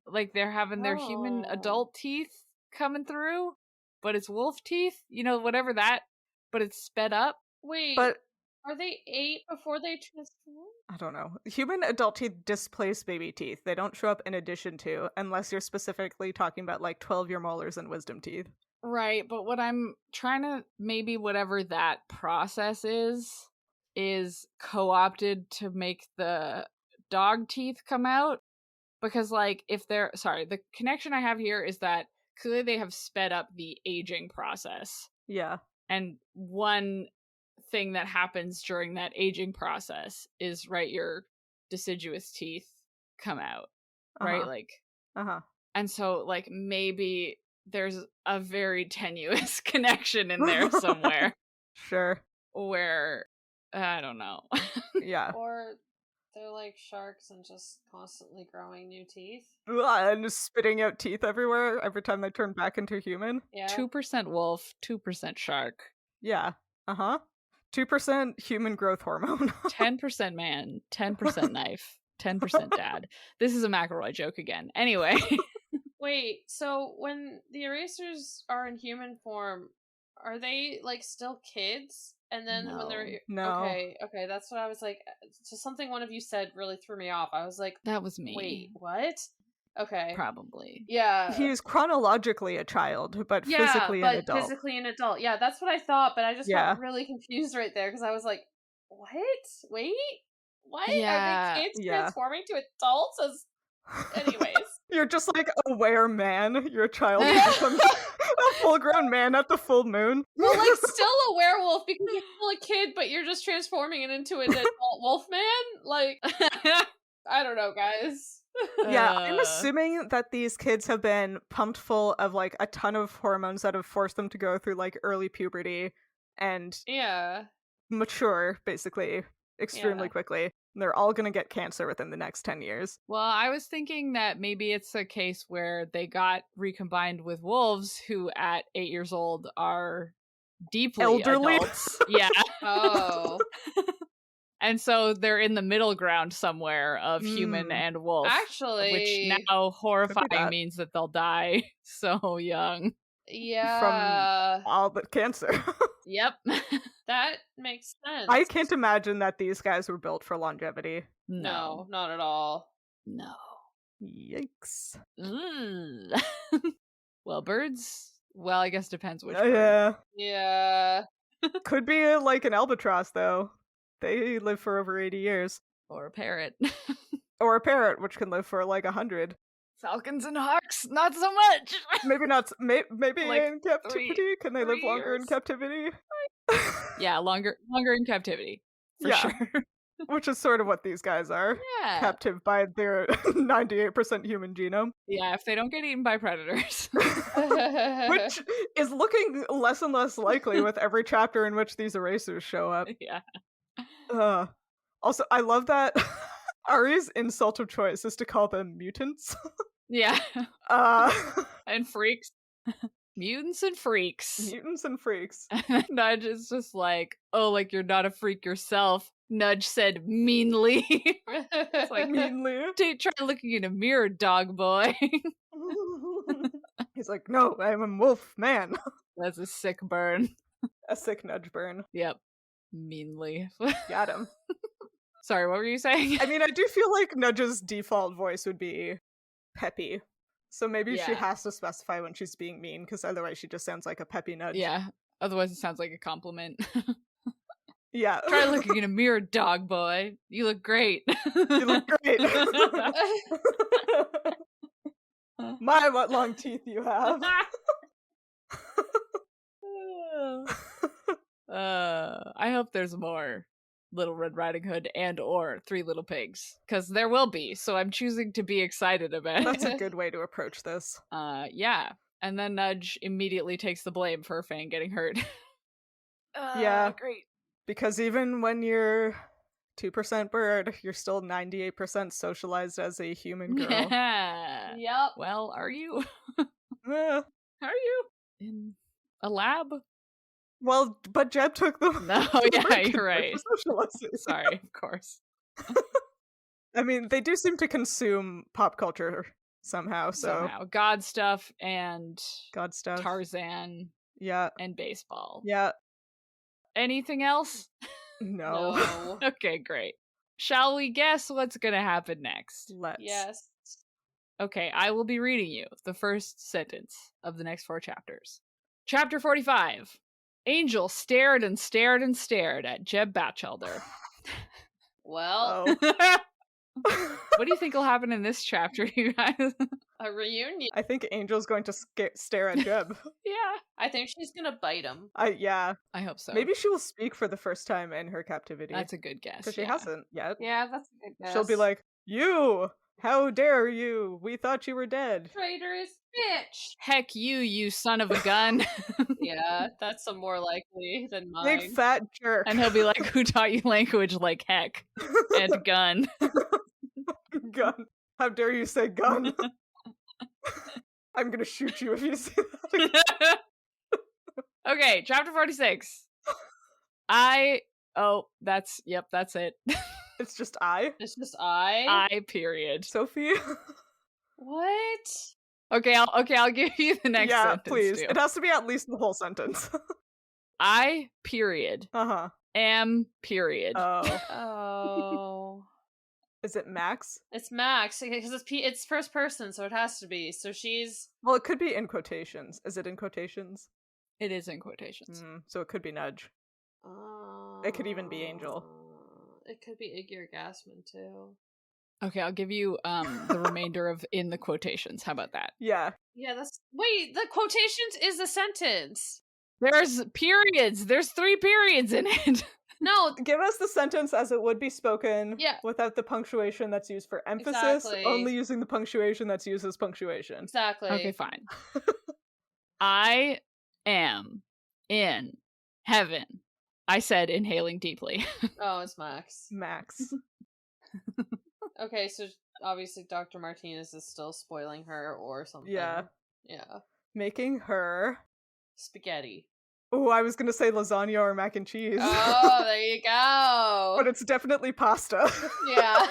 Like they're having their human adult teeth coming through, but it's wolf teeth, you know, whatever that, but it's sped up. Wait, But are they 8 before they transform? I don't know. Human adult teeth displace baby teeth. They don't show up in addition to, unless you're specifically talking about like 12-year molars and wisdom teeth. Right, but what I'm trying to, maybe whatever that process is co-opted to make the dog teeth come out. Because, like, if they're, sorry, the connection I have here is that clearly they have sped up the aging process. Yeah. And one thing that happens during that aging process is, right, your deciduous teeth come out, right? Like, and so, like, maybe there's a very tenuous connection in there somewhere. Sure. Where, I don't know. Yeah. Or they're like sharks and just constantly growing new teeth. And spitting out teeth everywhere every time they turn back into human. Yeah. 2% wolf, 2% shark. Yeah. 2% human growth hormone. 10% man, 10% knife, 10% dad. This is a McElroy joke again. Anyway. Wait, so when the erasers are in human form, are they like still kids? And then when they're okay, that's what I was like. So something one of you said really threw me off. I was like, that was me. Wait, what? Okay, probably. Yeah, he's chronologically a child, but physically an adult. Physically an adult. Yeah, that's what I thought. But I just got really confused right there because I was like, what? Wait, what? Yeah. Are the kids transforming to adults? Anyways. You're just like aware man. You're a child who becomes a full-grown man at the full moon. Well, like still a werewolf because you're still a kid, but you're just transforming it into an adult wolf man. Like, I don't know, guys. Yeah, I'm assuming that these kids have been pumped full of like a ton of hormones that have forced them to go through like early puberty and mature basically extremely quickly. They're all going to get cancer within the next 10 years. Well, I was thinking that maybe it's a case where they got recombined with wolves who at 8 years old are deeply elderly. Adults. Yeah. Oh. And so they're in the middle ground somewhere of human and wolf. Actually. Which now horrifying means that they'll die so young. Yeah. From all but cancer. Yep. That makes sense. I can't imagine that these guys were built for longevity. No, not at all. No. Yikes. Well, birds? Well, I guess depends which bird. Yeah. Could be like an albatross, though. They live for over 80 years. Or a parrot. Or a parrot, which can live for like 100. Falcons and hawks, not so much. Maybe not. Maybe like in captivity. Can they live longer in captivity? Yeah, longer in captivity for sure. Which is sort of what these guys are. Yeah. Captive by their 98% human genome. Yeah, if they don't get eaten by predators. Which is looking less and less likely with every chapter in which these erasers show up. Yeah. Also, I love that Ari's insult of choice is to call them mutants. Yeah. Uh, And freaks. Mutants and freaks. Mutants and freaks. Nudge is just like, oh, like you're not a freak yourself. Nudge said meanly. It's like, Meanly. try looking in a mirror, dog boy. He's like, no, I'm a wolf man. That's a sick burn. A sick Nudge burn. Yep. Meanly. Got him. Sorry, what were you saying? I mean, I do feel like Nudge's default voice would be peppy. So maybe she Yeah. has to specify when she's being mean, because otherwise she just sounds like a peppy Nudge. Yeah. Otherwise it sounds like a compliment. Yeah. Try looking in a mirror, dog boy. You look great. You look great. My, what long teeth you have. I hope there's more Little Red Riding Hood and or Three Little Pigs, because there will be, so I'm choosing to be excited about it. That's a good way to approach this. Yeah. And then Nudge immediately takes the blame for Fang getting hurt. Yeah. Great. Because even when you're 2% bird, you're still 98% socialized as a human girl. Yeah. Yep. Well, are you? Eh. Are you? In a lab? Well, but Jeb took them. No, to the yeah, Birdkid you're Park right. for socializing. Sorry, of course. I mean, they do seem to consume pop culture somehow, so Somehow. God stuff and God stuff. Tarzan Yeah. and baseball. Yeah. Anything else? No. No. Okay, great. Shall we guess what's gonna happen next? Let's. Yes. Okay, I will be reading you the first sentence of the next 4 chapters. Chapter 45. Angel stared and stared and stared at Jeb Batchelder. Well, Oh. What do you think will happen in this chapter, you guys? a reunion. I think Angel's going to stare at Jeb. Yeah. I think she's gonna bite him. Yeah. I hope so. Maybe she will speak for the first time in her captivity. That's a good guess. Because she yeah. hasn't yet. Yeah, that's a good guess. She'll be like, "You! How dare you? We thought you were dead." traitorous bitch. Heck you son of a gun. Yeah, that's a more likely than Big mine. fat jerk. And he'll be like, who taught you language like heck? And gun. Gun. How dare you say gun? I'm gonna shoot you if you say that. Okay, chapter 46. That's it. It's just I. It's just I. Period. Sophie. What? Okay, I'll give you the next yeah, sentence. please. Too. It has to be at least the whole sentence. I period Uh-huh. am period. Oh. Oh. Is it Max? It's Max because it's first person, so it has to be. So she's Well, it could be in quotations. Is it in quotations? It is in quotations. So it could be Nudge. It could even be Angel. It could be Iggy or Gassman too. Okay, I'll give you the remainder of in the quotations. How about that? Yeah. Yeah, that's the quotations is a sentence. There's periods. There's 3 periods in it. No, Give us the sentence as it would be spoken, Yeah. without the punctuation that's used for emphasis, Exactly. only using the punctuation that's used as punctuation. exactly. Okay, fine. I am in heaven. I said, inhaling deeply. Oh, it's Max. Max. Okay, so obviously Dr. Martinez is still spoiling her or something. Yeah. Yeah. Making her. Spaghetti. Oh, I was gonna say lasagna or mac and cheese. Oh, there you go. But it's definitely pasta. Yeah.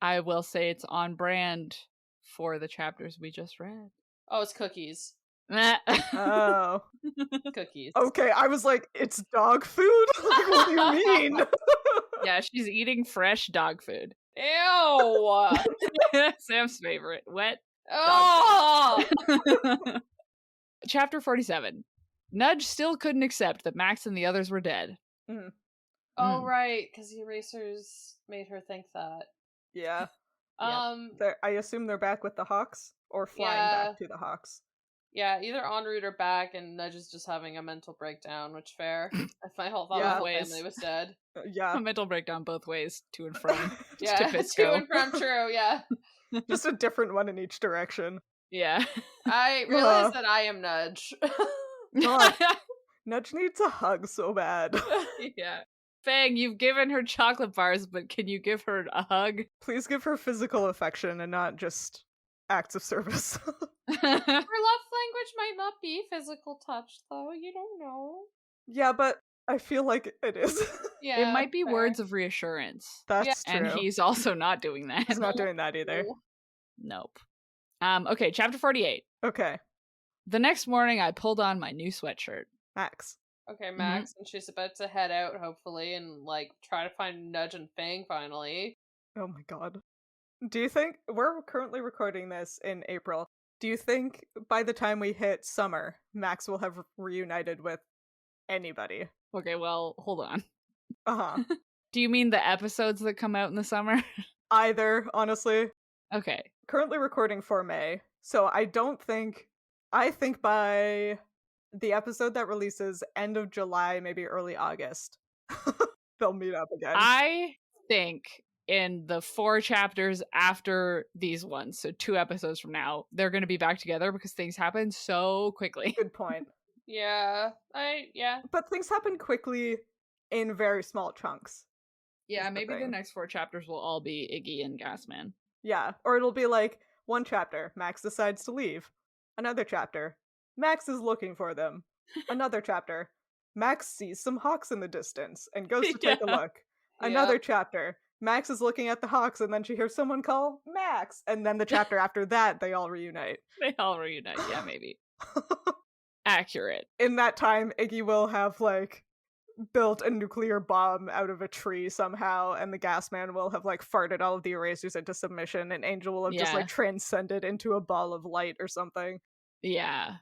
I will say it's on brand for the chapters we just read. Oh, it's cookies. Oh. Cookies. Okay, I was like, it's dog food? Like, what do you mean? Yeah, she's eating fresh dog food. Ew. Sam's favorite. Wet. Oh. Chapter 47. Nudge still couldn't accept that Max and the others were dead. Oh, right, because the erasers made her think that. Yeah. Um, I assume they're back with the Hawks? Or flying Yeah. back to the Hawks? Yeah, either en route or back, and Nudge is just having a mental breakdown, which fair. If my whole Yeah. family was dead. Yeah. A mental breakdown both ways, to and from. Yeah, to Pisco. and from, true, yeah. Just a different one in each direction. Yeah. I realize that I am Nudge. God. Nudge needs a hug so bad. Yeah. Fang, you've given her chocolate bars, but can you give her a hug? Please give her physical affection and not just acts of service. Her love language might not be physical touch, though. You don't know. Yeah, but I feel like it is. Yeah, it might be fair. words of reassurance. That's true. And he's also not doing that. He's not doing that either. Nope. Okay, chapter 48. Okay, The next morning, I pulled on my new sweatshirt. Max. Okay, Max, and she's about to head out, hopefully, and, like, try to find Nudge and Fang, finally. Oh my god. Do you think, we're currently recording this in April, do you think by the time we hit summer, Max will have reunited with anybody? Okay, well, hold on. Uh-huh. Do you mean the episodes that come out in the summer? Either, honestly. Okay. Currently recording for May, so I think by the episode that releases end of July, maybe early August, they'll meet up again. I think in the 4 chapters after these ones, so 2 episodes from now, they're going to be back together because things happen so quickly. Good point. Yeah, But things happen quickly in very small chunks. Yeah, is the maybe the thing. next 4 chapters will all be Iggy and Gasman. Yeah, or it'll be like one chapter, Max decides to leave. Another chapter, Max is looking for them. Another chapter, Max sees some hawks in the distance and goes to take a Yeah. look. Another chapter, Max is looking at the hawks and then she hears someone call Max. And then the chapter after that, they all reunite. They all reunite, yeah, maybe. Accurate. In that time, Iggy will have, like, built a nuclear bomb out of a tree somehow, and the gas man will have, like, farted all of the erasers into submission, and Angel will have just, like, transcended into a ball of light or something. Yeah.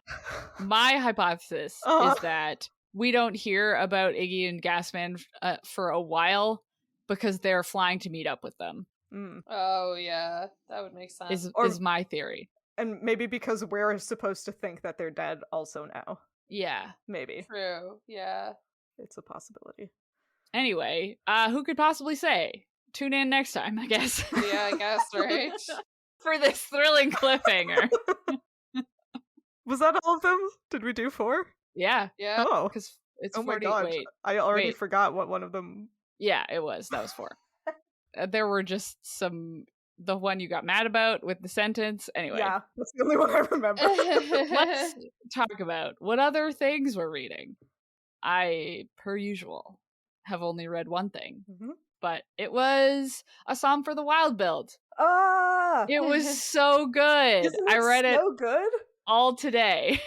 My hypothesis is that we don't hear about Iggy and Gasman for a while because they're flying to meet up with them. Mm. Oh, yeah. That would make sense. Is my theory. And maybe because we're supposed to think that they're dead also now. Yeah. Maybe. True, yeah. It's a possibility. Anyway, who could possibly say? Tune in next time, I guess. Yeah, I guess, right? For this thrilling cliffhanger. Was that all of them? Did we do 4? Yeah. Yeah. Oh. Because it's Oh 40. my god. Wait. I already wait. forgot what one of them... Yeah, it was. That was 4. There were just the one you got mad about with the sentence. Anyway. Yeah, that's the only one I remember. Let's talk about what other things we're reading. I, per usual, have only read one thing, but it was A Psalm for the Wild Build. Ah! It was so good. Isn't I read it so good? all today.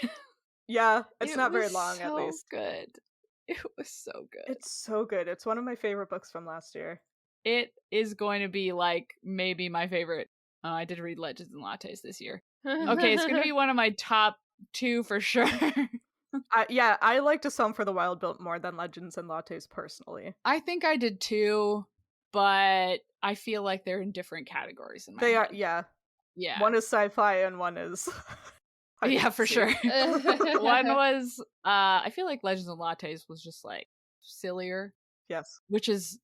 Yeah, it's It not very was long at so least. Good. It was so good. It's so good. It's one of my favorite books from last year. It is going to be like maybe my favorite. I did read Legends and Lattes this year. Okay, it's going to be one of my top 2 for sure. Yeah, I liked A Psalm for the Wild Built more than Legends and Lattes personally. I think I did too, but I feel like they're in different categories in my They head. are, yeah. Yeah. One is sci-fi and one is... Yeah, for sure. One was, I feel like Legends and Lattes was just like sillier. Yes. Which is,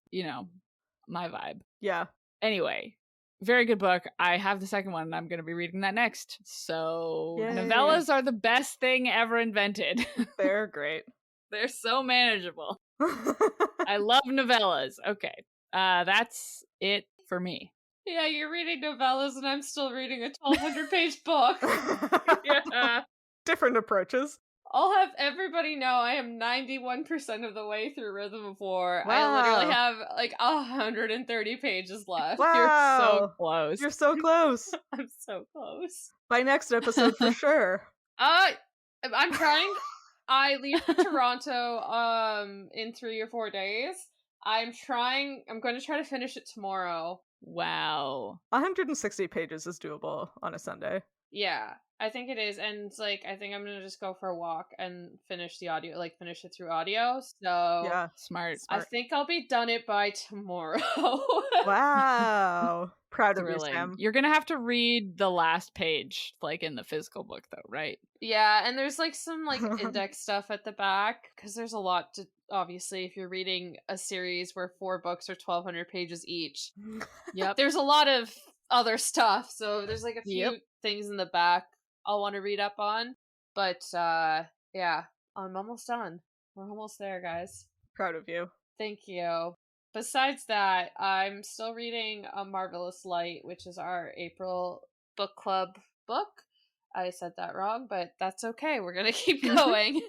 my vibe. Yeah. Anyway, very good book. I have the second one and I'm going to be reading that next. So Yay. novellas are the best thing ever invented. They're great. They're so manageable. I love novellas. Okay. That's it for me. Yeah, you're reading novellas and I'm still reading a 1,200-page book. Yeah. Different approaches. I'll have everybody know I am 91% of the way through Rhythm of War. Wow. I literally have like 130 pages left. Wow. You're so close. You're so close. I'm so close. By next episode for sure. I'm trying. I leave for Toronto in 3 or 4 days. I'm going to try to finish it tomorrow. Wow. 160 pages is doable on a Sunday. Yeah, I think it is. And it's like, I think I'm going to just go for a walk and finish the audio, like finish it through audio. So Yeah. Smart. I think I'll be done it by tomorrow. Wow. Proud of you, Thrilling. Sam. You're gonna have to read the last page, like in the physical book, though, right? Yeah, and there's like some like index stuff at the back because there's a lot to, obviously, if you're reading a series where 4 books are 1,200 pages each. Yep. There's a lot of other stuff, so there's like a few Yep. things in the back I'll want to read up on. But yeah, I'm almost done. We're almost there, guys. Proud of you. Thank you. Besides that, I'm still reading A Marvelous Light, which is our April book club book. I said that wrong, but that's okay. We're going to keep going.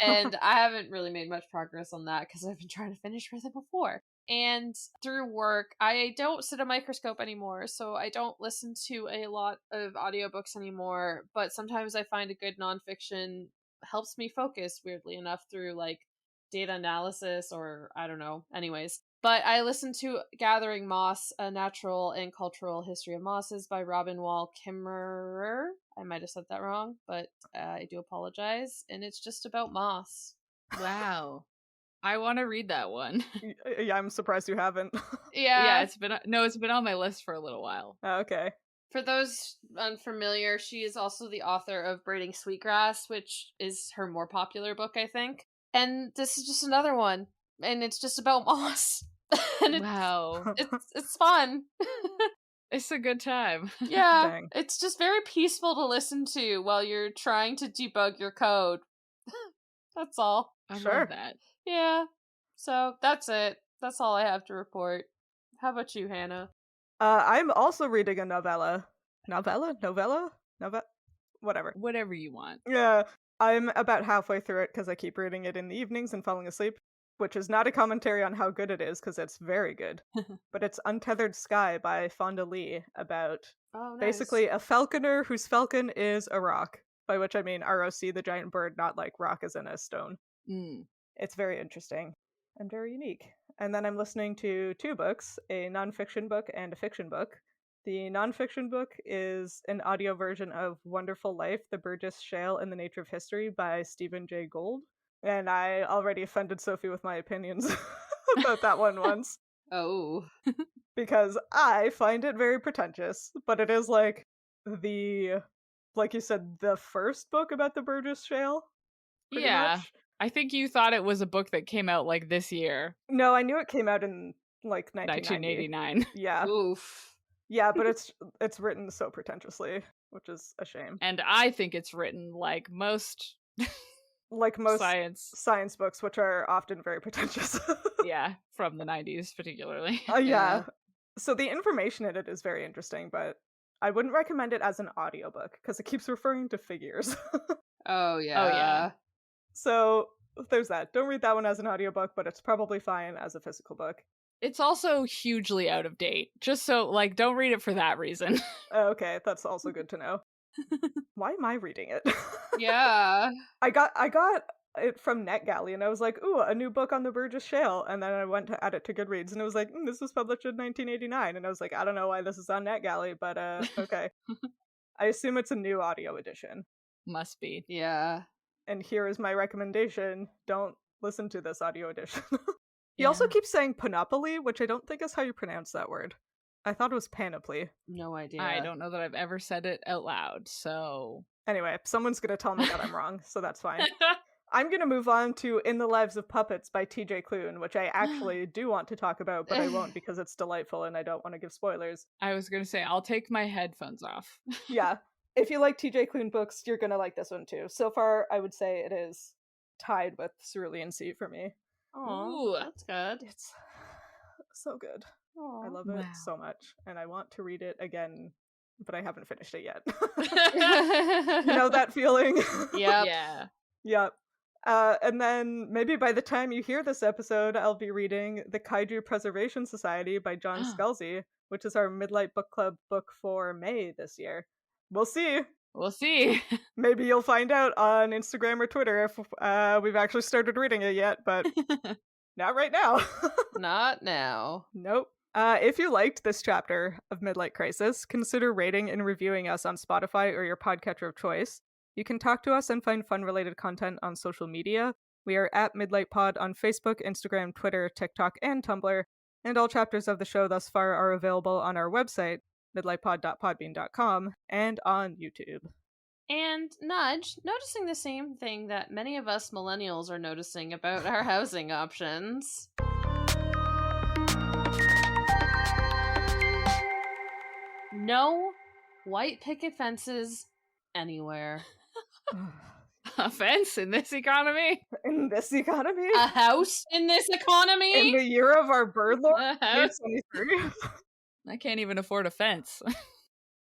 And I haven't really made much progress on that because I've been trying to finish with it before. And through work, I don't sit a microscope anymore, so I don't listen to a lot of audiobooks anymore, but sometimes I find a good nonfiction helps me focus, weirdly enough, through like data analysis or I don't know. Anyways, but I listened to Gathering Moss, A Natural and Cultural History of Mosses by Robin Wall Kimmerer. I might have said that wrong, but I do apologize. And it's just about moss. Wow. I want to read that one. Yeah, I'm surprised you haven't. Yeah, it's been on my list for a little while. Okay. For those unfamiliar, she is also the author of Braiding Sweetgrass, which is her more popular book, I think. And this is just another one, and it's just about moss. And Wow. it's fun. It's a good time. Yeah, Dang. it's just very peaceful to listen to while you're trying to debug your code. That's all. I Sure. love that. Yeah. So that's it. That's all I have to report. How about you, Hannah? I'm also reading a novella. Whatever. Whatever you want. Yeah, I'm about halfway through it because I keep reading it in the evenings and falling asleep, which is not a commentary on how good it is because it's very good. But it's Untethered Sky by Fonda Lee about basically a falconer whose falcon is a rock, by which I mean ROC, the giant bird, not like rock as in a stone. Mm. It's very interesting and very unique. And then I'm listening to 2 books, a nonfiction book and a fiction book. The nonfiction book is an audio version of Wonderful Life, The Burgess Shale and the Nature of History by Stephen Jay Gould. And I already offended Sophie with my opinions about that one once. Oh. Because I find it very pretentious. But it is like like you said, the first book about the Burgess Shale. Yeah. Much. I think you thought it was a book that came out like this year. No, I knew it came out in like 1990. 1989. Yeah. Oof. Yeah, but it's written so pretentiously, which is a shame. And I think it's written like most science books, which are often very pretentious. Yeah, from the 90s particularly. Yeah. So the information in it is very interesting, but I wouldn't recommend it as an audiobook because it keeps referring to figures. Oh, yeah. Oh, yeah. So there's that. Don't read that one as an audiobook, but it's probably fine as a physical book. It's also hugely out of date. Just so, like, don't read it for that reason. Okay, that's also good to know. Why am I reading it? Yeah. I got it from NetGalley, and I was like, ooh, a new book on the Burgess Shale, and then I went to add it to Goodreads, and it was like, this was published in 1989, and I was like, I don't know why this is on NetGalley, but okay. I assume it's a new audio edition. Must be. Yeah. And here is my recommendation. Don't listen to this audio edition. He also keeps saying panoply, which I don't think is how you pronounce that word. I thought it was panoply. No idea. I don't know that I've ever said it out loud, so... Anyway, someone's gonna tell me that I'm wrong, so that's fine. I'm gonna move on to In the Lives of Puppets by TJ Klune, which I actually do want to talk about, but I won't because it's delightful and I don't want to give spoilers. I was gonna say, I'll take my headphones off. Yeah. If you like TJ Klune books, you're gonna like this one too. So far, I would say it is tied with Cerulean Sea for me. Oh, that's good. It's so good. Aww. I love it so much, and I want to read it again, but I haven't finished it yet. You know that feeling? Yep. Yeah. Yep. And then maybe by the time you hear this episode, I'll be reading The Kaiju Preservation Society by John Scalzi, which is our Midlight Book Club book for May this year. We'll see. We'll see. Maybe you'll find out on Instagram or Twitter if we've actually started reading it yet, but not right now. Not now. Nope. If you liked this chapter of Midlight Crisis, consider rating and reviewing us on Spotify or your podcatcher of choice. You can talk to us and find fun-related content on social media. We are at Midlight Pod on Facebook, Instagram, Twitter, TikTok, and Tumblr. And all chapters of the show thus far are available on our website, midlightpod.podbean.com, and on YouTube. And Nudge, noticing the same thing that many of us millennials are noticing about our housing options. No white picket fences anywhere. A fence in this economy? In this economy? A house in this economy? In the year of our bird law, A house? 2023? I can't even afford a fence.